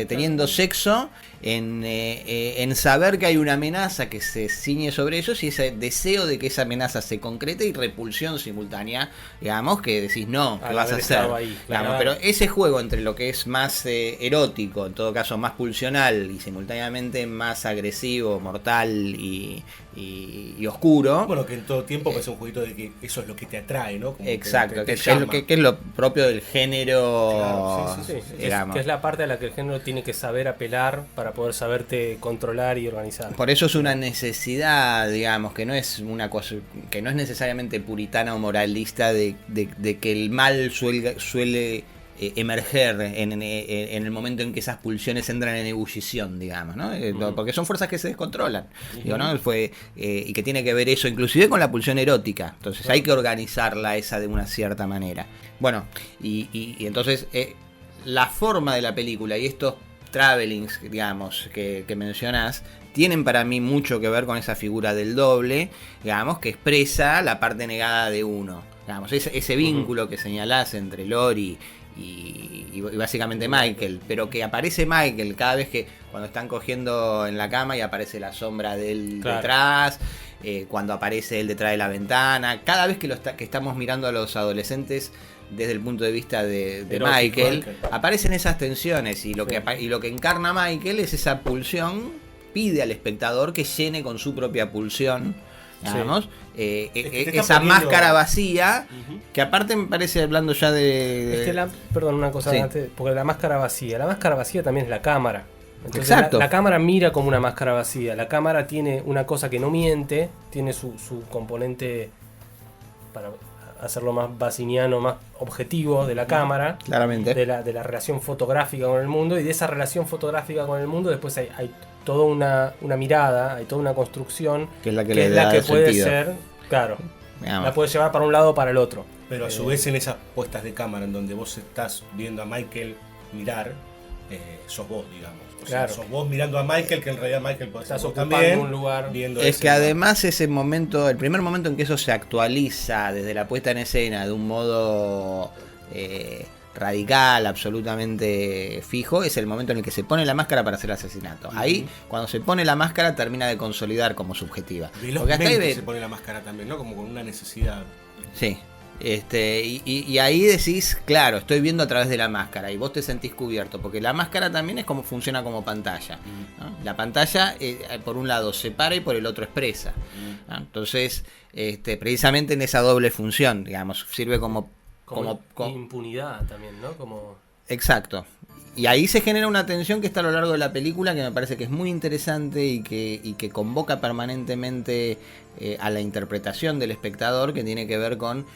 teniendo sexo, en saber que hay una amenaza que se ciñe sobre ellos y ese deseo de que esa amenaza se concrete y repulsión simultánea, digamos, que decís no, ¿qué vas a hacer? Ahí, claro. Pero ese juego entre lo que es más erótico, en todo caso más pulsional y simultáneamente más agresivo, mortal y oscuro. Bueno, que en todo tiempo es un jueguito de que eso es lo que te atrae, ¿no? Como exacto, que es lo propio del género, claro, sí, digamos. Que es la parte a la que el género tiene que saber apelar para poder saberte controlar y organizar. Por eso es una necesidad, digamos, que no es una cosa, que no es necesariamente puritana o moralista de que el mal suele emerger en el momento en que esas pulsiones entran en ebullición, digamos, ¿no? Porque son fuerzas que se descontrolan, digo, ¿no? Y que tiene que ver eso inclusive con la pulsión erótica, entonces hay que organizarla esa de una cierta manera. Bueno, y entonces la forma de la película y estos travelings, digamos, que mencionás, tienen para mí mucho que ver con esa figura del doble, digamos, que expresa la parte negada de uno, digamos, ese vínculo que señalás entre Lori y básicamente Michael, pero que aparece Michael cada vez que cuando están cogiendo en la cama y aparece la sombra de él detrás, cuando aparece él detrás de la ventana, cada vez que estamos mirando a los adolescentes desde el punto de vista de Michael, aparecen esas tensiones y lo que encarna Michael es esa pulsión, pide al espectador que llene con su propia pulsión, digamos, esa máscara vacía, que aparte me parece, hablando ya de... perdón, una cosa antes, porque la máscara vacía también es la cámara. Entonces la cámara mira como una máscara vacía, la cámara tiene una cosa que no miente, tiene su componente, para hacerlo más baciniano, más objetivo de la cámara, claramente, de la relación fotográfica con el mundo, y de esa relación fotográfica con el mundo después hay toda una mirada, hay toda una construcción que es la que puede ser, claro, la puede llevar para un lado o para el otro. Pero a su vez en esas puestas de cámara en donde vos estás viendo a Michael mirar, sos vos, digamos. O sea, sos vos mirando a Michael, que en realidad Michael puede estar ocupando un lugar. Viendo es que además ese momento, el primer momento en que eso se actualiza desde la puesta en escena de un modo radical, absolutamente fijo, es el momento en el que se pone la máscara para hacer el asesinato. Ahí, cuando se pone la máscara, termina de consolidar como subjetiva. Porque acá se pone la máscara también, ¿no? Como con una necesidad. Sí. Y ahí decís, claro, estoy viendo a través de la máscara y vos te sentís cubierto, porque la máscara también es como funciona como pantalla, ¿no? La pantalla por un lado separa y por el otro expresa, ¿no? Entonces precisamente en esa doble función, digamos, sirve como impunidad también, ¿no? Exacto. Y ahí se genera una tensión que está a lo largo de la película, que me parece que es muy interesante y que convoca permanentemente a la interpretación del espectador, que tiene que ver con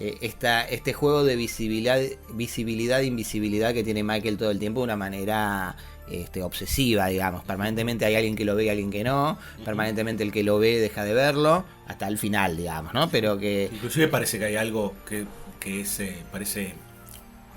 este juego de visibilidad e invisibilidad que tiene Michael todo el tiempo de una manera obsesiva, digamos. Permanentemente hay alguien que lo ve y alguien que no. Permanentemente el que lo ve deja de verlo hasta el final, digamos, ¿no? Pero que inclusive parece que hay algo que parece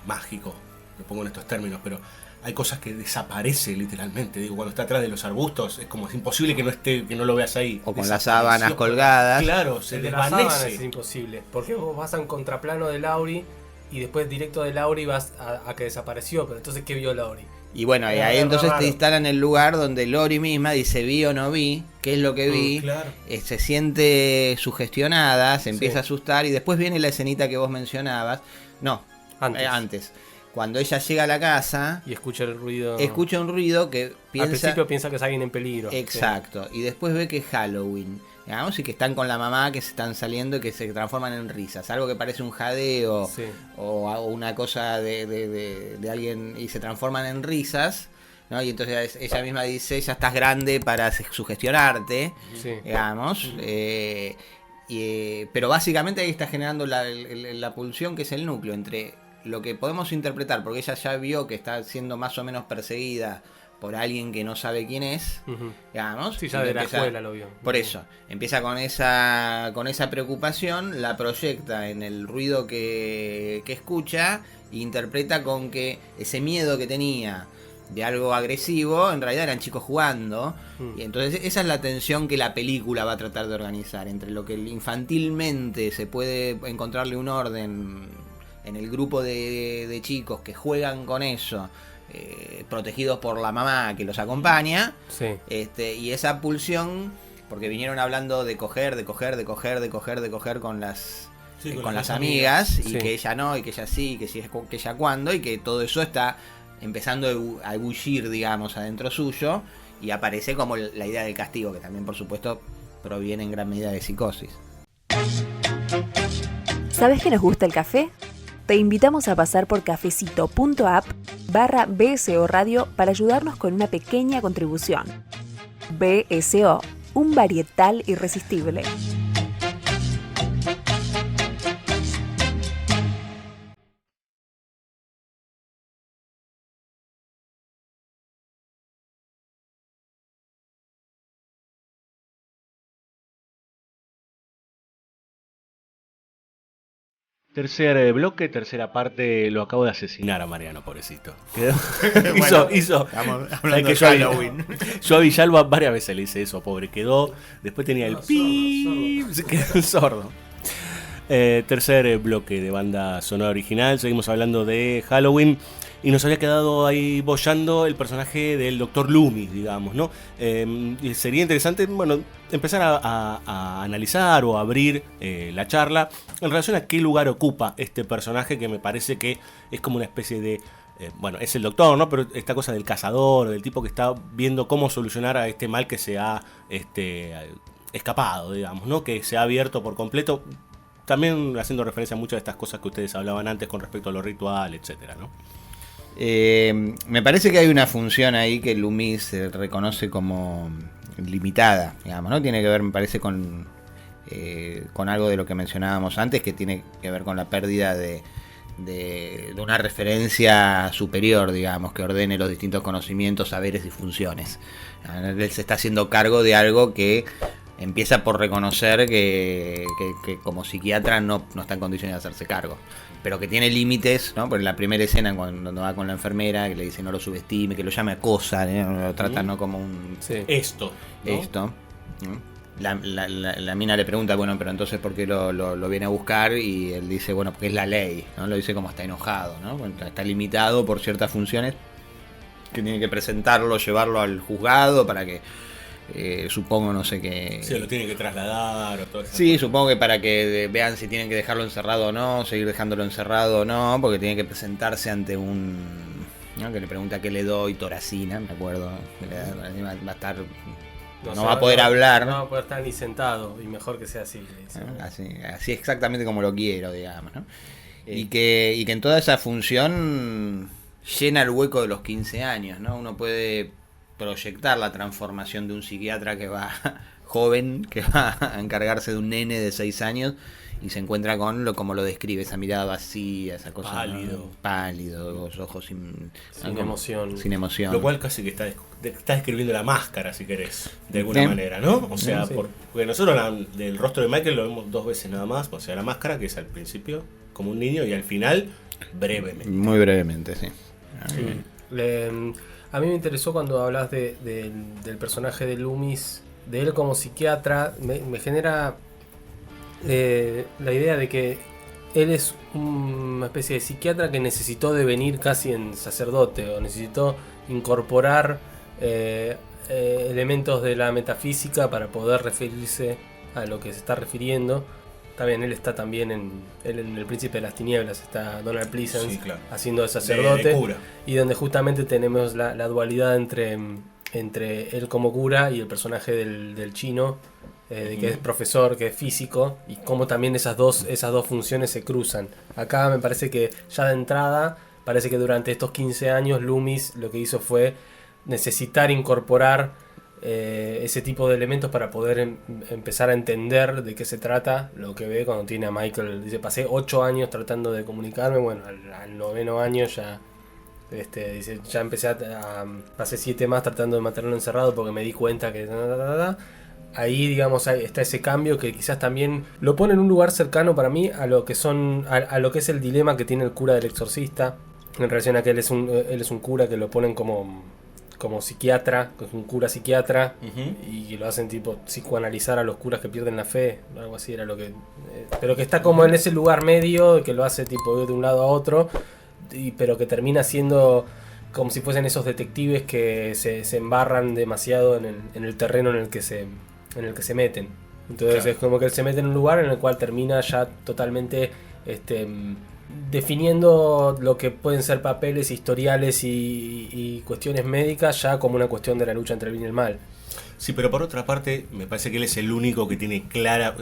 mágico, lo pongo en estos términos, pero hay cosas que desaparecen literalmente. Digo, cuando está atrás de los arbustos es como es imposible que no esté, que no lo veas ahí. O con las sábanas colgadas. Claro, se desvanece. Es imposible, porque vos vas a un contraplano de Laurie y después directo de Laurie vas a que desapareció, pero entonces ¿qué vio Laurie? Y bueno, y ahí entonces te instalan el lugar donde Lori misma dice vi o no vi, qué es lo que vi, claro. Se siente sugestionada, se empieza a asustar y después viene la escenita que vos mencionabas, No, Antes. antes. Cuando ella llega a la casa, Y escucha el ruido. escucha un ruido que Al piensa... principio piensa que es alguien en peligro. Exacto, y después ve que es Halloween, digamos, y que están con la mamá, que se están saliendo y que se transforman en risas. Algo que parece un jadeo Sí. o una cosa de alguien y se transforman en risas, ¿no? Y entonces ella misma dice, ya estás grande para sugestionarte, Sí. digamos. Pero básicamente ahí está generando la pulsión, que es el núcleo entre lo que podemos interpretar, porque ella ya vio que está siendo más o menos perseguida por alguien que no sabe quién es, Ujú. digamos. Sí, y ya de la empieza- escuela lo vio. Por eso, empieza con esa preocupación, la proyecta en el ruido que escucha e interpreta con que ese miedo que tenía de algo agresivo, en realidad eran chicos jugando. Y entonces esa es la tensión que la película va a tratar de organizar, entre lo que infantilmente se puede encontrarle un orden en el grupo de chicos que juegan con eso, protegidos por la mamá que los acompaña. Sí. Y esa pulsión, porque vinieron hablando de coger con las Sí, con con las las amigas, y Sí. que ella no, y que ella sí, que ella cuando, y que todo eso está empezando a ebullir, digamos, adentro suyo, y aparece como la idea del castigo, que también, por supuesto, proviene en gran medida de psicosis. ¿Sabes que nos gusta el café? Te invitamos a pasar por cafecito.app/BSO Radio para ayudarnos con una pequeña contribución. BSO, un varietal irresistible. Tercer bloque, tercera parte, lo acabo de asesinar a Mariano, pobrecito. Quedó- Bueno, hizo. estamos ¿sabes hablando que de yo, Halloween. yo a Villalba varias veces le hice eso, pobre. Quedó. Después tenía el pi. Se quedó sordo. Tercer bloque de banda sonora original. Seguimos hablando de Halloween. Y nos había quedado ahí boyando el personaje del Dr. Loomis, digamos, ¿no? Y sería interesante, bueno, empezar a analizar o a abrir la charla en relación a qué lugar ocupa este personaje, que me parece que es como una especie de... bueno, es el doctor, ¿no? Pero esta cosa del cazador, del tipo que está viendo cómo solucionar a este mal que se ha escapado, digamos, ¿no? Que se ha abierto por completo. También haciendo referencia a muchas de estas cosas que ustedes hablaban antes con respecto a lo ritual, etcétera, ¿no? Me parece que hay una función ahí que Loomis reconoce como limitada, digamos, ¿no? Tiene que ver, me parece, con algo de lo que mencionábamos antes, que tiene que ver con la pérdida de una referencia superior, digamos, que ordene los distintos conocimientos, saberes y funciones. Él se está haciendo cargo de algo que empieza por reconocer que como psiquiatra no está en condiciones de hacerse cargo, pero que tiene límites, ¿no? Por la primera escena, cuando va con la enfermera, que le dice no lo subestime, que lo llame cosa, no lo trata no como un Sí. Esto, ¿no? esto, ¿no? La mina le pregunta, bueno, pero entonces ¿por qué lo viene a buscar? Y él dice, bueno, porque es la ley, ¿no? Lo dice como está enojado, ¿no? Bueno, está limitado por ciertas funciones que tiene que presentarlo, llevarlo al juzgado para que supongo, no sé qué. Se lo tiene que trasladar o todo eso. Sí, supongo que para que vean si tienen que dejarlo encerrado o no, seguir dejándolo encerrado o no, porque tiene que presentarse ante un... ¿no? Que le pregunta qué le doy, toracina, me acuerdo. Que va a estar... No va a poder hablar, No ¿no? va a poder estar ni sentado, y mejor que sea así. Le dice. Así exactamente como lo quiero, digamos, ¿no? Y que en toda esa función llena el hueco de los 15 años, ¿no? Uno puede proyectar la transformación de un psiquiatra que va joven, que va a encargarse de un nene de 6 años y se encuentra con como lo describe, esa mirada vacía, esa cosa, Pálido. ¿no? Pálido, los ojos sin Emoción. sin emoción. Lo cual casi que está describiendo la máscara, si querés, de alguna Sí. manera, ¿no? O sea, Sí. porque nosotros del rostro de Michael lo vemos 2 veces nada más, o sea, la máscara, que es al principio como un niño y al final brevemente. Muy brevemente, sí. A mí me interesó cuando hablas del personaje de Loomis, de él como psiquiatra, me genera la idea de que él es una especie de psiquiatra que necesitó devenir casi en sacerdote, o necesitó incorporar elementos de la metafísica para poder referirse a lo que se está refiriendo. está bien, él está también en El Príncipe de las Tinieblas, está Donald Pleasence, Sí, claro. haciendo de sacerdote, De cura. y donde justamente tenemos la dualidad entre él como cura y el personaje del chino, de que es profesor, que es físico, y cómo también esas dos funciones se cruzan. Acá me parece que ya de entrada, parece que durante estos 15 años Loomis lo que hizo fue necesitar incorporar ese tipo de elementos para poder empezar a entender de qué se trata lo que ve cuando tiene a Michael. Dice, pasé 8 años tratando de comunicarme, bueno, al 9º año ya... dice, ya empecé pasé 7 más tratando de mantenerlo encerrado porque me di cuenta que... Ahí, digamos, está ese cambio que quizás también lo pone en un lugar cercano para mí a lo que a lo que es el dilema que tiene el cura del Exorcista, en relación a que él es un cura que lo ponen como psiquiatra, que es un cura psiquiatra, y lo hacen tipo psicoanalizar a los curas que pierden la fe, algo así era lo que... pero que está como en ese lugar medio, que lo hace tipo de un lado a otro, pero que termina siendo... como si fuesen esos detectives que se embarran demasiado en el terreno en el que se meten. Entonces claro, es como que él se mete en un lugar en el cual termina ya totalmente definiendo lo que pueden ser papeles, historiales y cuestiones médicas ya como una cuestión de la lucha entre el bien y el mal. Sí, pero por otra parte, me parece que él es el único que tiene clara...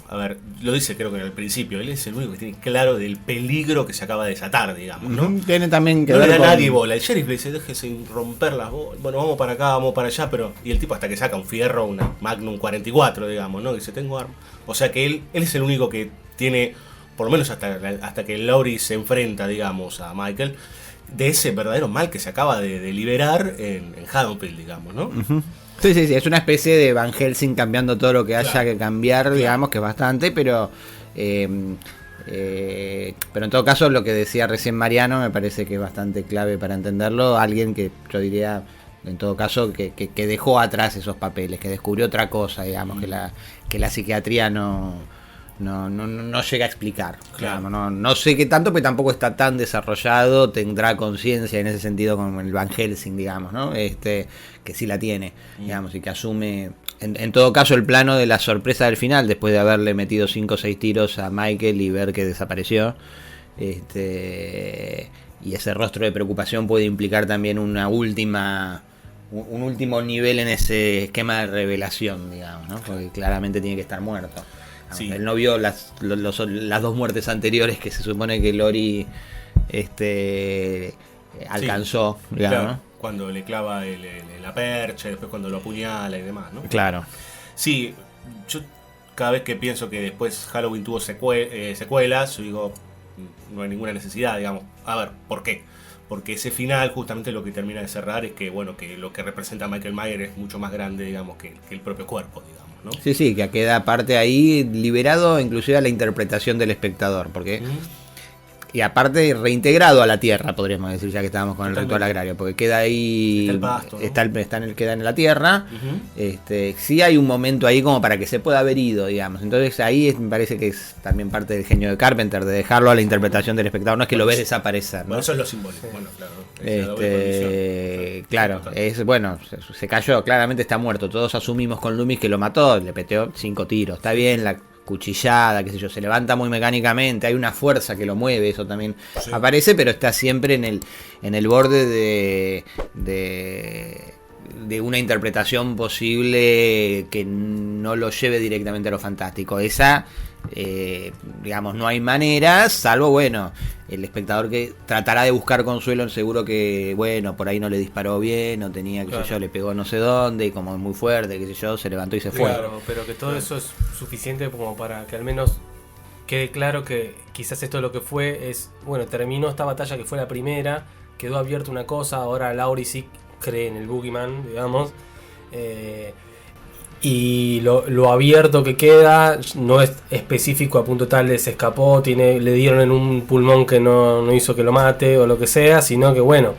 a ver, lo dice creo que al principio, él es el único que tiene claro del peligro que se acaba de desatar, digamos, ¿no? Tiene también que no ver le da con... nadie bola. El sheriff le dice, déjese romper las bolas. Bueno, vamos para acá, vamos para allá, pero... Y el tipo hasta que saca un fierro, una Magnum 44, digamos, ¿no? Dice, tengo arma. O sea que él es el único que tiene, por lo menos hasta que Laurie se enfrenta, digamos, a Michael, de ese verdadero mal que se acaba de liberar en Haddonfield, digamos, ¿no? Sí, es una especie de Van Helsing cambiando todo lo que haya que cambiar, digamos, que es bastante, pero en todo caso lo que decía recién Mariano me parece que es bastante clave para entenderlo. Alguien que yo diría, en todo caso, que dejó atrás esos papeles, que descubrió otra cosa, digamos, que la psiquiatría no llega a explicar. Claro. Digamos, no sé qué tanto, pero tampoco está tan desarrollado, tendrá conciencia en ese sentido como el Van Helsing, digamos, ¿no? Que sí la tiene, digamos, y que asume, en todo caso, el plano de la sorpresa del final, después de haberle metido 5 o 6 tiros a Michael y ver que desapareció. Y ese rostro de preocupación puede implicar también un último nivel en ese esquema de revelación, digamos, ¿no? Porque claramente tiene que estar muerto. Sí. Él no vio las 2 muertes anteriores que se supone que Lori alcanzó, sí, digamos, claro, ¿no? Cuando le clava la percha, después cuando lo apuñala y demás, ¿no? Claro. Sí, yo cada vez que pienso que después Halloween tuvo secuelas, yo digo, no hay ninguna necesidad, digamos. A ver, ¿por qué? Porque ese final justamente lo que termina de cerrar es que, bueno, que lo que representa Michael Myers es mucho más grande, digamos, que el propio cuerpo, digamos, ¿no? Sí, que queda aparte ahí liberado inclusive a la interpretación del espectador, porque... Y aparte reintegrado a la tierra, podríamos decir, ya que estábamos con el ritual agrario, porque queda ahí, está el pasto, ¿no? queda en la tierra. Sí hay un momento ahí como para que se pueda haber ido, digamos. Entonces ahí me parece que es también parte del genio de Carpenter, de dejarlo a la interpretación del espectador, no es que lo ves desaparecer, ¿no? Bueno, eso es lo simbólico, bueno, claro. Claro, es bueno, se cayó, claramente está muerto. Todos asumimos con Loomis que lo mató, le peteó 5 tiros, está bien, la cuchillada, qué sé yo, se levanta muy mecánicamente, hay una fuerza que lo mueve, eso también aparece, pero está siempre en el borde de una interpretación posible que no lo lleve directamente a lo fantástico. Esa, digamos, no hay manera, salvo, bueno, el espectador que tratará de buscar consuelo, seguro que, bueno, por ahí no le disparó bien, no tenía, qué sé yo, le pegó no sé dónde, y como es muy fuerte, qué sé yo, se levantó y se fue. Claro, pero que todo eso es suficiente como para que al menos quede claro que quizás esto lo que fue es, bueno, terminó esta batalla que fue la primera, quedó abierta una cosa, ahora Laurie sí cree en el Boogeyman, digamos, y lo abierto que queda no es específico a punto tal de se escapó, le dieron en un pulmón que no hizo que lo mate o lo que sea, sino que bueno,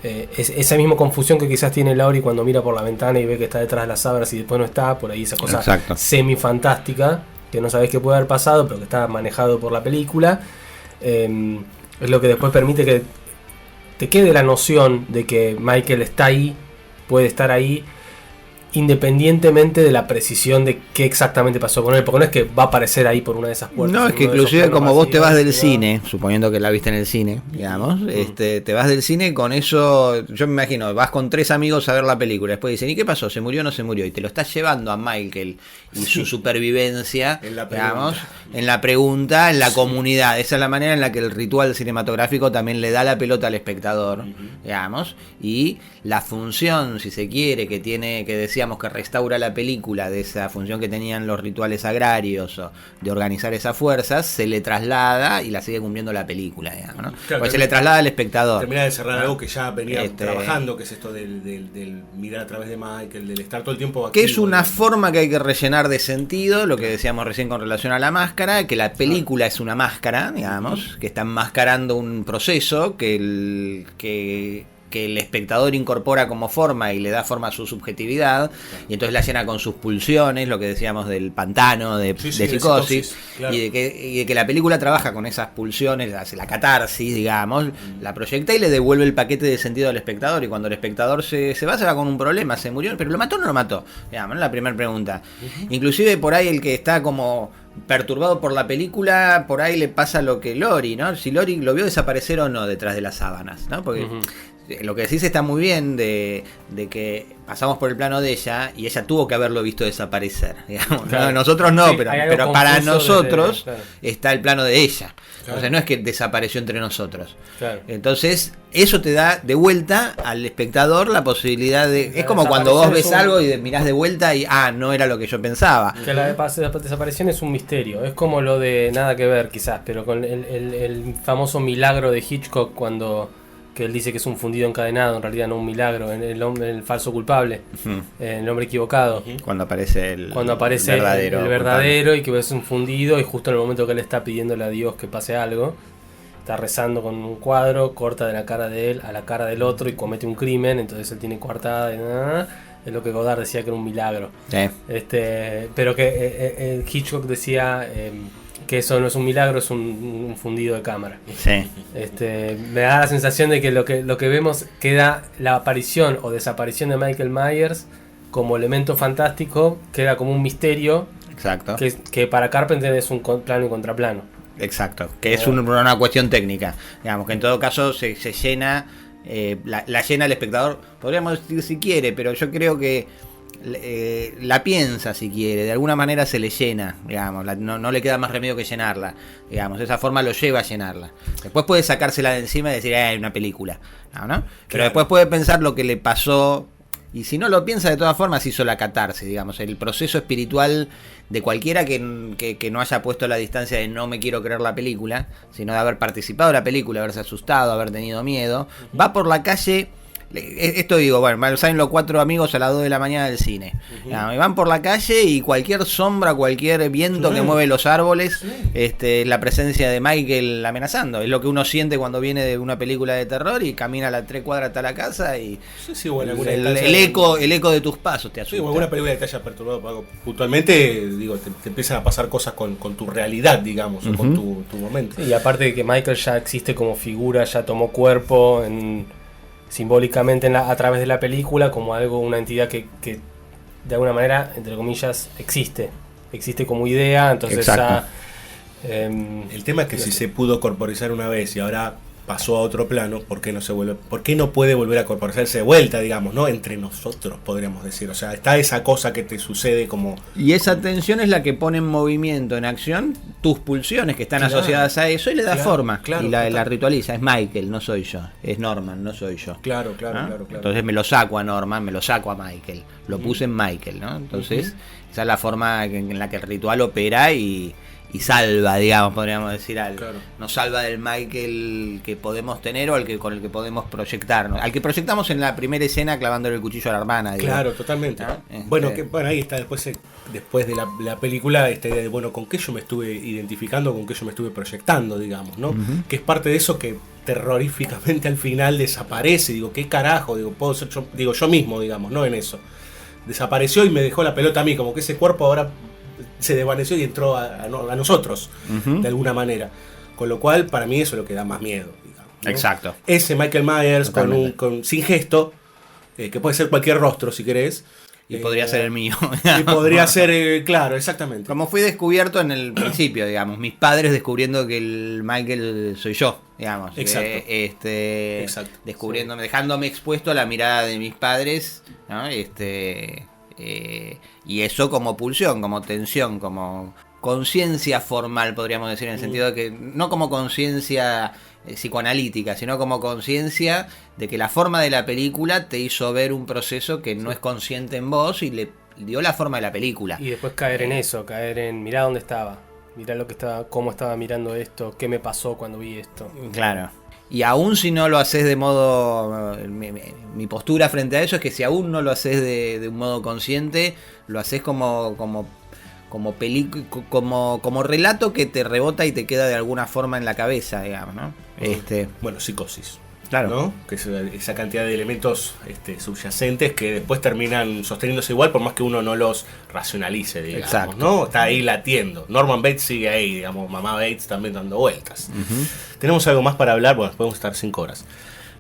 esa misma confusión que quizás tiene Laurie cuando mira por la ventana y ve que está detrás de las sábanas y después no está, por ahí esa cosa semi-fantástica que no sabés qué puede haber pasado pero que está manejado por la película, es lo que después permite que te quede la noción de que Michael está ahí, puede estar ahí, independientemente de la precisión de qué exactamente pasó con él, porque no es que va a aparecer ahí por una de esas puertas. No, es que inclusive como vos te vas del cine, suponiendo que la viste en el cine, digamos, te vas del cine con eso, yo me imagino, vas con 3 amigos a ver la película, después dicen, ¿y qué pasó? ¿Se murió o no se murió? Y te lo estás llevando a Michael y su supervivencia, digamos, en la pregunta, en la comunidad. Esa es la manera en la que el ritual cinematográfico también le da la pelota al espectador, digamos, y la función, si se quiere, que tiene, que decíamos que restaura la película de esa función que tenían los rituales agrarios o de organizar esas fuerzas, se le traslada y la sigue cumpliendo la película, digamos, ¿no? Claro, pues se le traslada al espectador. Termina de cerrar algo que ya venía trabajando, que es esto del mirar a través de Michael, del estar todo el tiempo activo, que es una forma que hay que rellenar de sentido, lo que decíamos recién con relación a la máscara, que la película es una máscara, digamos, que está enmascarando un proceso que el espectador incorpora como forma y le da forma a su subjetividad, y entonces la llena con sus pulsiones, lo que decíamos del pantano, de psicosis, claro. y de que la película trabaja con esas pulsiones, hace la catarsis, digamos, la proyecta y le devuelve el paquete de sentido al espectador, y cuando el espectador se va con un problema, se murió, pero ¿lo mató o no lo mató? Digamos, ¿no? La primera pregunta. Inclusive por ahí el que está como perturbado por la película, por ahí le pasa lo que Lori, ¿no? Si Lori lo vio desaparecer o no detrás de las sábanas, ¿no? Porque lo que decís está muy bien de que pasamos por el plano de ella y ella tuvo que haberlo visto desaparecer, digamos, claro. ¿No? Nosotros no, sí, pero para nosotros está el plano de ella. Claro. O sea, no es que desapareció entre nosotros. Claro. Entonces, eso te da de vuelta al espectador la posibilidad de... Es como cuando vos ves algo y mirás de vuelta y, no era lo que yo pensaba. Que la desaparición es un misterio. Es como lo de Nada que ver, quizás, pero con el famoso milagro de Hitchcock cuando... que él dice que es un fundido encadenado, en realidad no un milagro, en el falso culpable, el hombre equivocado. Cuando aparece el verdadero, el verdadero y que es un fundido, y justo en el momento que él está pidiéndole a Dios que pase algo, está rezando con un cuadro, corta de la cara de él a la cara del otro y comete un crimen, entonces él tiene coartada, es lo que Godard decía que era un milagro. Pero que Hitchcock decía... que eso no es un milagro, es un fundido de cámara. Sí. Me da la sensación de que lo que vemos queda la aparición o desaparición de Michael Myers como elemento fantástico, queda como un misterio. Exacto. Que para Carpenter es un plano y contraplano. Exacto, que es una cuestión técnica. Digamos que en todo caso se llena, la llena el espectador, podríamos decir si quiere, pero yo creo que la piensa si quiere, de alguna manera se le llena, digamos, no le queda más remedio que llenarla, digamos, de esa forma lo lleva a llenarla. Después puede sacársela de encima y decir, hay una película, ¿no? Pero después puede pensar lo que le pasó, y si no lo piensa de todas formas hizo la catarsis, digamos, el proceso espiritual de cualquiera que no haya puesto la distancia de no me quiero creer la película, sino de haber participado de la película, haberse asustado, haber tenido miedo, va por la calle. Esto digo, bueno, salen los 4 amigos a las 2 de la mañana del cine. Y van por la calle y cualquier sombra, cualquier viento que mueve los árboles, la presencia de Michael amenazando. Es lo que uno siente cuando viene de una película de terror y camina a las 3 cuadras hasta la casa y el eco de tus pasos te asusta. Sí, o alguna película que te haya perturbado puntualmente, digo, te empiezan a pasar cosas con tu realidad, digamos, o con tu momento. Y aparte de que Michael ya existe como figura, ya tomó cuerpo simbólicamente a través de la película como una entidad que de alguna manera, entre comillas, existe como idea, entonces el tema es que si se pudo corporizar una vez y ahora pasó a otro plano, ¿por qué no puede volver a corporizarse de vuelta, digamos, ¿no? Entre nosotros, podríamos decir. O sea, está esa cosa que te sucede como... Y esa tensión es la que pone en movimiento, en acción, tus pulsiones que están asociadas a eso y le da forma. Y la ritualiza. Es Michael, no soy yo. Es Norman, no soy yo. Claro. Entonces me lo saco a Norman, me lo saco a Michael. Lo puse en Michael, ¿no? Entonces, esa es la forma en la que el ritual opera y salva, digamos, podríamos decir algo. Claro. Nos salva del Michael que podemos tener o con el que podemos proyectarnos. Al que proyectamos en la primera escena clavándole el cuchillo a la hermana. Digamos. Claro, totalmente. ¿No? Bueno, ahí está después de la película esta idea de, bueno, con qué yo me estuve identificando, con qué yo me estuve proyectando, digamos, ¿no? Que es parte de eso que terroríficamente al final desaparece. Digo, ¿qué carajo? Digo, puedo ser yo mismo, digamos, no en eso. Desapareció y me dejó la pelota a mí, como que ese cuerpo ahora se desvaneció y entró a nosotros, de alguna manera. Con lo cual, para mí eso es lo que da más miedo, digamos, ¿no? Exacto. Ese Michael Myers sin gesto, que puede ser cualquier rostro si querés, Y podría ser el mío. Y podría ser, claro, exactamente. Como fui descubierto en el principio, digamos. Mis padres descubriendo que el Michael soy yo, digamos. Exacto. Exacto. Descubriéndome, dejándome expuesto a la mirada de mis padres, ¿no? Y eso como pulsión, como tensión, como conciencia formal, podríamos decir, en el sentido de que no como conciencia psicoanalítica, sino como conciencia de que la forma de la película te hizo ver un proceso que no es consciente en vos y le dio la forma de la película. Y después caer en eso, caer en mirá dónde estaba, mirá lo que estaba, cómo estaba mirando esto, qué me pasó cuando vi esto. Claro. Y aún si no lo haces de modo... Mi postura frente a eso es que si aún no lo haces de un modo consciente, lo haces como relato que te rebota y te queda de alguna forma en la cabeza, digamos, ¿no? Bueno, psicosis. Claro. ¿No? Que es esa cantidad de elementos subyacentes que después terminan sosteniéndose igual por más que uno no los racionalice, digamos. Exacto. ¿No? Está ahí latiendo. Norman Bates sigue ahí, digamos, mamá Bates también dando vueltas. Tenemos algo más para hablar, bueno, podemos estar 5 horas.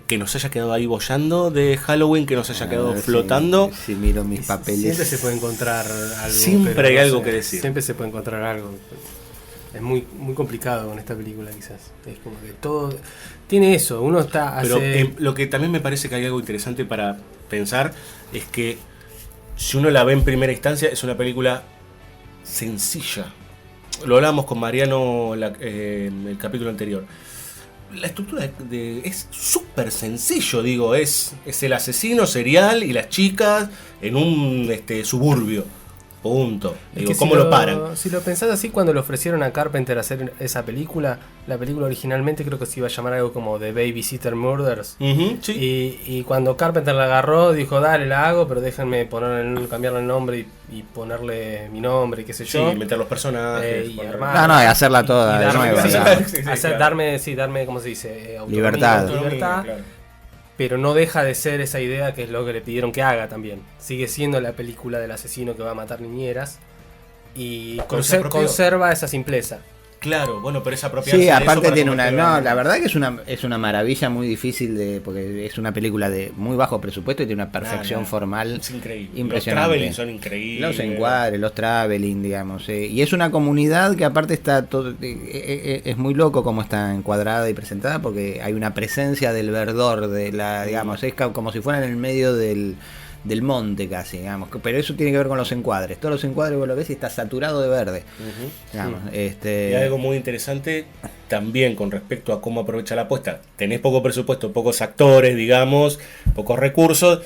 Que nos haya quedado ahí boyando de Halloween, que nos haya quedado flotando. Si miro mis papeles. Siempre se puede encontrar algo. Siempre hay algo que decir. Siempre se puede encontrar algo. Es muy, muy complicado con esta película, quizás. Es como que todo tiene eso. Uno está. Pero lo que también me parece que hay algo interesante para pensar es que si uno la ve en primera instancia, es una película sencilla. Lo hablábamos con Mariano el capítulo anterior. La estructura es súper sencillo, digo, es el asesino serial y las chicas en un suburbio. Punto. Digo, ¿cómo lo paran? Si lo pensás así, cuando le ofrecieron a Carpenter hacer esa película, la película originalmente creo que se iba a llamar algo como The Babysitter Murders. Sí. Y cuando Carpenter la agarró, dijo, dale, la hago, pero déjenme cambiarle el nombre y ponerle mi nombre, qué sé yo. Sí, meter los personajes. Y No, y hacerla toda de nuevo. Darme, ¿cómo se dice? Libertad. Claro. Pero no deja de ser esa idea que es lo que le pidieron que haga también. Sigue siendo la película del asesino que va a matar niñeras y conserva esa simpleza. Claro, bueno, pero es apropiarse. Sí, aparte de tiene la verdad que es una maravilla muy difícil porque es una película de muy bajo presupuesto y tiene una perfección formal es increíble. Impresionante. Los traveling son increíbles. Los encuadres, los traveling, digamos. Y es una comunidad que aparte está todo, es muy loco cómo está encuadrada y presentada porque hay una presencia del verdor de la, digamos, es como si fuera en el medio del monte casi, digamos, pero eso tiene que ver con los encuadres. Todos los encuadres vos lo ves y está saturado de verde. Digamos, Y algo muy interesante también con respecto a cómo aprovecha la apuesta. Tenés poco presupuesto, pocos actores, digamos, pocos recursos.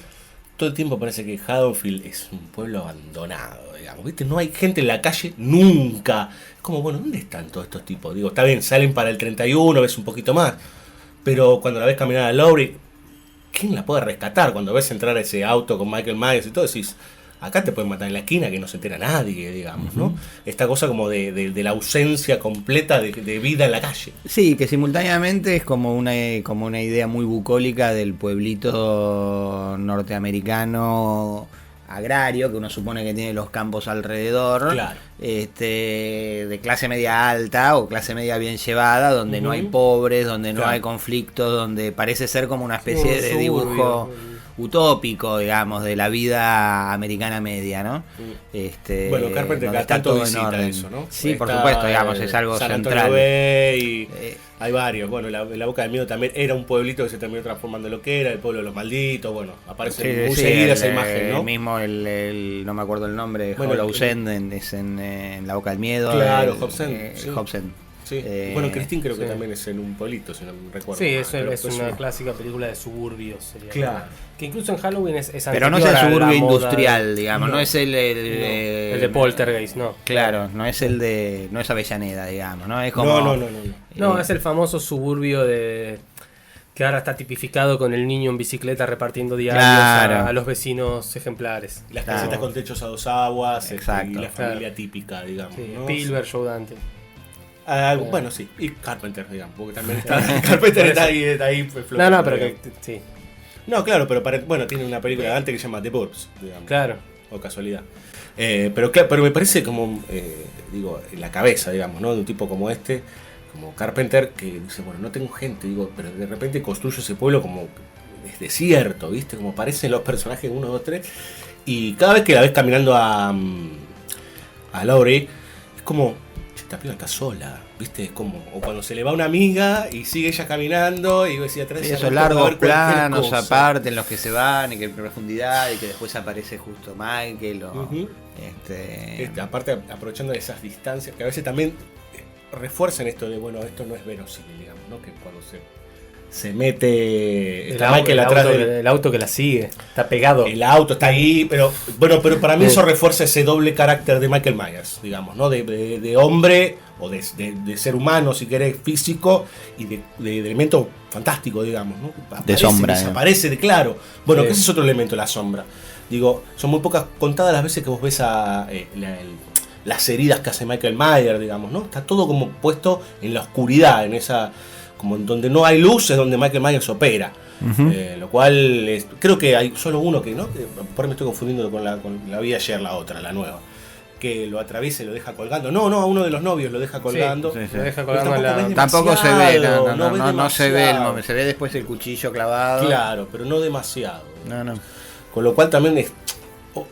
Todo el tiempo parece que Haddonfield es un pueblo abandonado, digamos, ¿viste? No hay gente en la calle nunca. Es como, bueno, ¿dónde están todos estos tipos? Digo, está bien, salen para el 31, ves un poquito más, pero cuando la ves caminar a Laurie, ¿quién la puede rescatar? Cuando ves entrar a ese auto con Michael Myers y todo, decís, acá te pueden matar en la esquina que no se entera nadie, digamos, ¿no? Esta cosa como de la ausencia completa de vida en la calle. Sí, que simultáneamente es como una idea muy bucólica del pueblito norteamericano agrario, que uno supone que tiene los campos alrededor, claro. De clase media alta o clase media bien llevada, donde no hay pobres, donde no hay conflictos, donde parece ser como una especie de dibujo utópico, digamos, de la vida americana media, ¿no? Bueno, Carpenter cada tanto visita eso, ¿no? Sí, por supuesto, digamos, es algo San central. Y hay varios. Bueno, la Boca del Miedo también era un pueblito que se terminó transformando en lo que era, el pueblo de los malditos. Bueno, aparece muy seguida esa imagen, ¿no? Mismo no me acuerdo el nombre, bueno, Hollow's End es en la Boca del Miedo. Claro, Hobson. Sí. Bueno, Christine creo que también es en un pueblito, si no me recuerdo. Sí, es una clásica película de suburbios. Sería claro. Que incluso en Halloween es pero no es el suburbio industrial, digamos, no es el de Poltergeist, no. Claro, no es no es Avellaneda, digamos, ¿no? Es como, no, es el famoso suburbio que ahora está tipificado con el niño en bicicleta repartiendo diarios a los vecinos ejemplares. Las casetas con techos a 2 aguas, exacto, y la familia típica, digamos. Sí, ¿no? Spielberg, Joe Dante. Bueno, sí, y Carpenter, digamos, porque también Carpenter está ahí flotando. No, pero sí. No, claro, pero tiene una película de Dante que se llama The Burbs, digamos. Claro. O casualidad. Pero me parece como, digo, en la cabeza, digamos, ¿no? De un tipo como como Carpenter, que dice, bueno, no tengo gente, digo, pero de repente construye ese pueblo como es desierto, ¿viste? Como aparecen los personajes 1, 2, 3. Y cada vez que la ves caminando a Laurie, es como, esta piba está sola, ¿viste? Es como, o cuando se le va una amiga y sigue ella caminando y decía atrás. Sí, esos largos planos aparte en los que se van y que en profundidad y que después aparece justo Michael o aparte aprovechando esas distancias que a veces también refuerzan esto de, bueno, esto no es verosímil, digamos, ¿no? Que cuando se mete el auto que la sigue, está pegado. El auto está ahí, pero para mí eso refuerza ese doble carácter de Michael Myers, digamos, ¿no? De hombre o de ser humano, si querés, físico y de elemento fantástico, digamos, ¿no? Aparece, de sombra. Desaparece, claro. Bueno, que ese es otro elemento, la sombra. Digo, son muy pocas, contadas las veces que vos ves las heridas que hace Michael Myers, digamos, ¿no? Está todo como puesto en la oscuridad, en esa, como en donde no hay luz, es donde Michael Myers opera. Lo cual creo que hay solo uno que, ¿no? Que por ahí me estoy confundiendo con la vi ayer, la otra, la nueva. Que lo atraviesa y lo deja colgando. No, a uno de los novios lo deja colgando. Sí. Lo deja colgando tampoco se ve, no se ve el momento, se ve después el cuchillo clavado. Claro, pero no demasiado. No. Con lo cual también es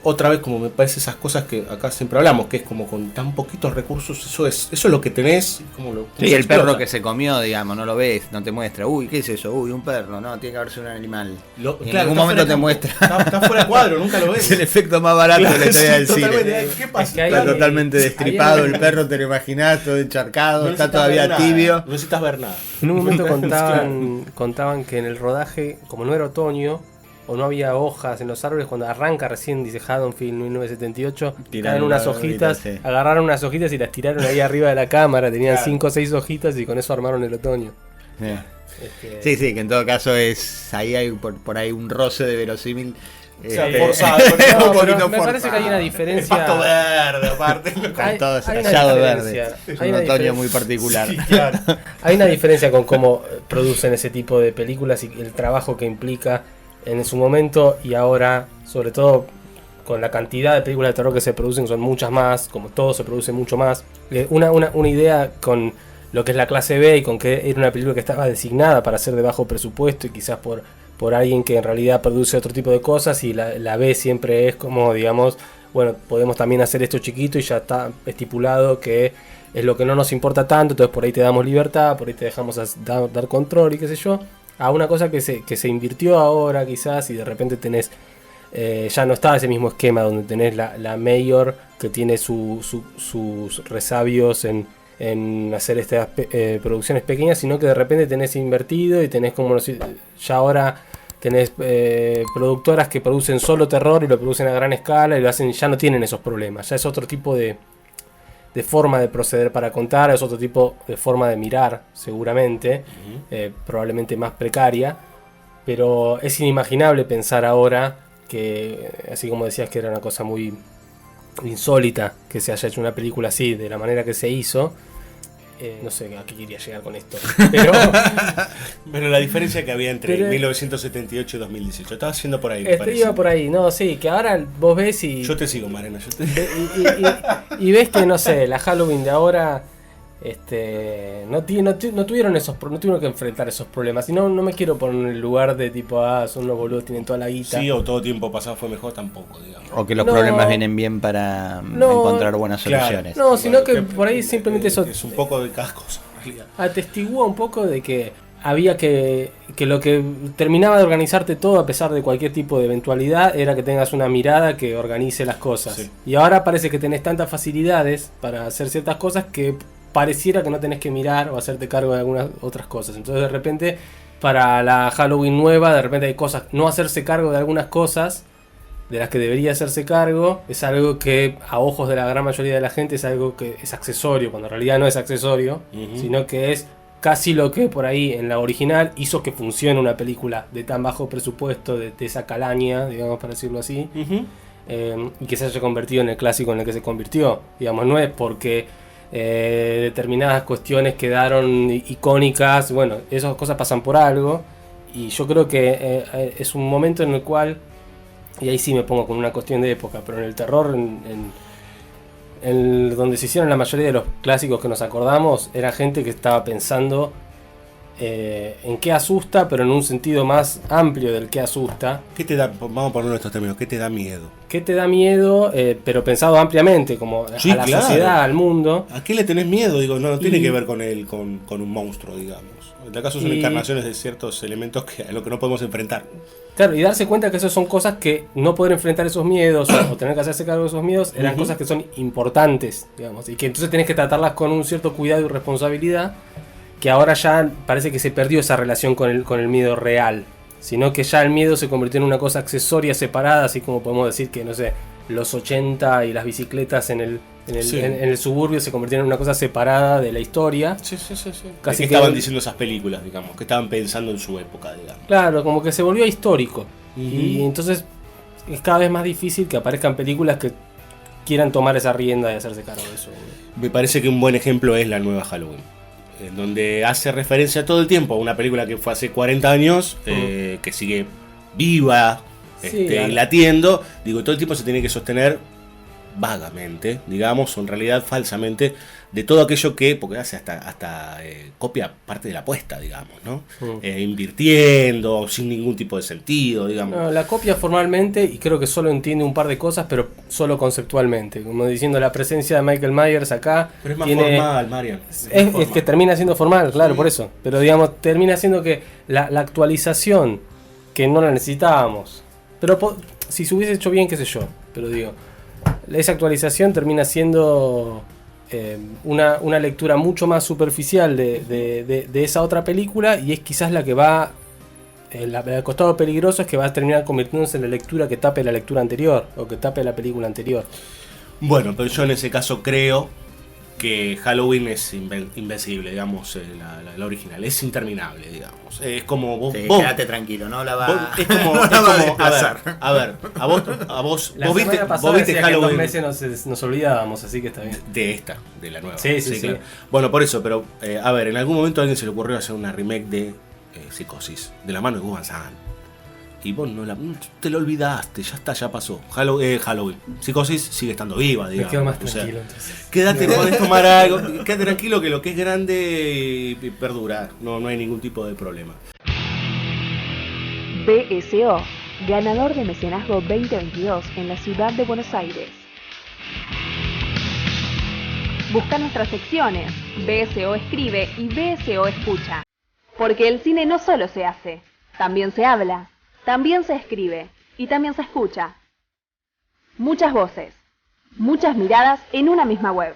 otra vez, como me parece, esas cosas que acá siempre hablamos, que es como con tan poquitos recursos, eso es lo que tenés. Sí, el perro que se comió, digamos, no lo ves, no te muestra. Uy, ¿qué es eso? Uy, un perro, no, tiene que haberse un animal. En algún momento te muestra. Está fuera de cuadro, nunca lo ves. Es el efecto más barato de la historia del cine. ¿Qué pasa? Está totalmente destripado, el perro te lo imaginás, todo encharcado, está todavía tibio. No necesitas ver nada. En un momento contaban que en el rodaje, como no era otoño, o no había hojas en los árboles, cuando arranca recién, dice Haddonfield 1978, caen unas hojitas, agarraron unas hojitas y las tiraron ahí arriba de la cámara, tenían 5 o 6 hojitas y con eso armaron el otoño. Sí, que en todo caso ahí hay por ahí un roce de verosímil. Forzado, pero me parece que hay una diferencia. El pasto verde, aparte. Con todo rayado verde. Es un otoño muy particular. Sí, claro. Hay una diferencia con cómo producen ese tipo de películas y el trabajo que implica en su momento y ahora, sobre todo con la cantidad de películas de terror que se producen, son muchas más, como todo se produce mucho más. Una idea con lo que es la clase B y con que era una película que estaba designada para ser de bajo presupuesto y quizás por alguien que en realidad produce otro tipo de cosas, y la B siempre es como, digamos, bueno, podemos también hacer esto chiquito y ya está estipulado que es lo que no nos importa tanto, entonces por ahí te damos libertad, por ahí te dejamos dar control y qué sé yo. A una cosa que se invirtió ahora quizás, y de repente tenés ya no está ese mismo esquema donde tenés la mayor que tiene sus resabios en hacer estas producciones pequeñas, sino que de repente tenés invertido y tenés como ya ahora tenés productoras que producen solo terror y lo producen a gran escala y lo hacen, ya no tienen esos problemas, ya es otro tipo de forma de proceder para contar, es otro tipo de forma de mirar, seguramente, probablemente más precaria, pero es inimaginable pensar ahora que, así como decías que era una cosa muy insólita que se haya hecho una película así, de la manera que se hizo, no sé a qué quería llegar con esto, pero la diferencia que había entre 1978 y 2018, estaba haciendo por ahí. Iba por ahí, no, sí, que ahora vos ves y... Yo te sigo, Mariana, y ves que, no sé, la Halloween de ahora no tuvieron no tuvieron que enfrentar esos problemas, y no me quiero poner en el lugar de tipo, son unos boludos, tienen toda la guita. Sí, o todo tiempo pasado fue mejor, tampoco, digamos. O que los problemas vienen bien para encontrar buenas soluciones. No, sino que por ahí simplemente eso es un poco de cada cosa, en realidad. Atestigua un poco de que había que lo que terminaba de organizarte todo, a pesar de cualquier tipo de eventualidad, era que tengas una mirada que organice las cosas. Sí. Y ahora parece que tenés tantas facilidades para hacer ciertas cosas que pareciera que no tenés que mirar o hacerte cargo de algunas otras cosas. Entonces de repente, para la Halloween nueva, de repente hay cosas, no hacerse cargo de algunas cosas de las que debería hacerse cargo, es algo que a ojos de la gran mayoría de la gente es algo que es accesorio, cuando en realidad no es accesorio, sino que es casi lo que por ahí en la original hizo que funcione una película de tan bajo presupuesto, de esa calaña, digamos, para decirlo así, y que se haya convertido en el clásico en el que se convirtió. Digamos, no es porque determinadas cuestiones quedaron icónicas, bueno, esas cosas pasan por algo, y yo creo que es un momento en el cual, y ahí sí me pongo con una cuestión de época, pero en el terror, donde se hicieron la mayoría de los clásicos que nos acordamos, era gente que estaba pensando en qué asusta, pero en un sentido más amplio del que asusta. ¿Qué te da, vamos a poner estos términos, qué te da miedo? ¿Qué te da miedo? Pero pensado ampliamente, como Sí, a la claro. sociedad, al mundo. ¿A qué le tenés miedo? Digo, no tiene que ver con un monstruo, digamos. En este caso son encarnaciones de ciertos elementos a lo que no podemos enfrentar. Claro, y darse cuenta que eso son cosas que no poder enfrentar esos miedos o tener que hacerse cargo de esos miedos eran cosas que son importantes, digamos, y que entonces tenés que tratarlas con un cierto cuidado y responsabilidad, que ahora ya parece que se perdió esa relación con el miedo real, sino que ya el miedo se convirtió en una cosa accesoria, separada, así como podemos decir que, no sé, los 80 y las bicicletas en el suburbio se convirtieron en una cosa separada de la historia. Sí. Casi ¿Qué que estaban diciendo esas películas, digamos? ¿Qué estaban pensando en su época, digamos? Claro, como que se volvió histórico. Y entonces es cada vez más difícil que aparezcan películas que quieran tomar esa rienda y hacerse cargo de eso. Me parece que un buen ejemplo es la nueva Halloween, en donde hace referencia todo el tiempo a una película que fue hace 40 años, que sigue viva, latiendo. Digo, todo el tiempo se tiene que sostener vagamente, digamos, o en realidad falsamente, de todo aquello que, porque hace hasta copia parte de la apuesta, digamos, ¿no? Invirtiendo, sin ningún tipo de sentido, digamos. No, la copia formalmente, y creo que solo entiende un par de cosas, pero solo conceptualmente, como diciendo la presencia de Michael Myers acá. Pero es más formal, Marian. Es que termina siendo formal, claro, por eso. Pero digamos, termina siendo que la actualización, que no la necesitábamos, pero si se hubiese hecho bien, qué sé yo, pero digo, esa actualización termina siendo una lectura mucho más superficial de esa otra película, y es quizás la que va, el costado peligroso es que va a terminar convirtiéndose en la lectura que tape la lectura anterior, o que tape la película anterior. Bueno, pero yo en ese caso creo que Halloween es invencible, digamos, la original, es interminable, digamos. Es como vos... Quédate tranquilo, no la va, es como, no la va a desplazar. a ver, a vos viste Halloween. Halloween. En 2 meses nos olvidábamos, así que está bien. De la nueva. Sí. Claro. Bueno, por eso, pero a ver, en algún momento a alguien se le ocurrió hacer una remake de Psicosis, de la mano de Gus Van Sant. Y vos te lo olvidaste, ya está, ya pasó. Halloween. Psicosis sigue estando viva, digamos. Me quedo más tranquilo, entonces. Quédate, podés tomar algo. Quédate tranquilo que lo que es grande perdura. No hay ningún tipo de problema. BSO, ganador de Mecenazgo 2022 en la ciudad de Buenos Aires. Busca nuestras secciones. BSO escribe y BSO escucha. Porque el cine no solo se hace, también se habla. También se escribe y también se escucha. Muchas voces, muchas miradas en una misma web.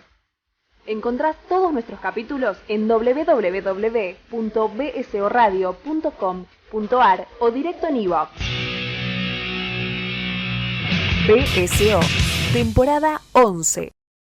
Encontrás todos nuestros capítulos en www.bsoradio.com.ar o directo en iVoox. BSO, temporada 11.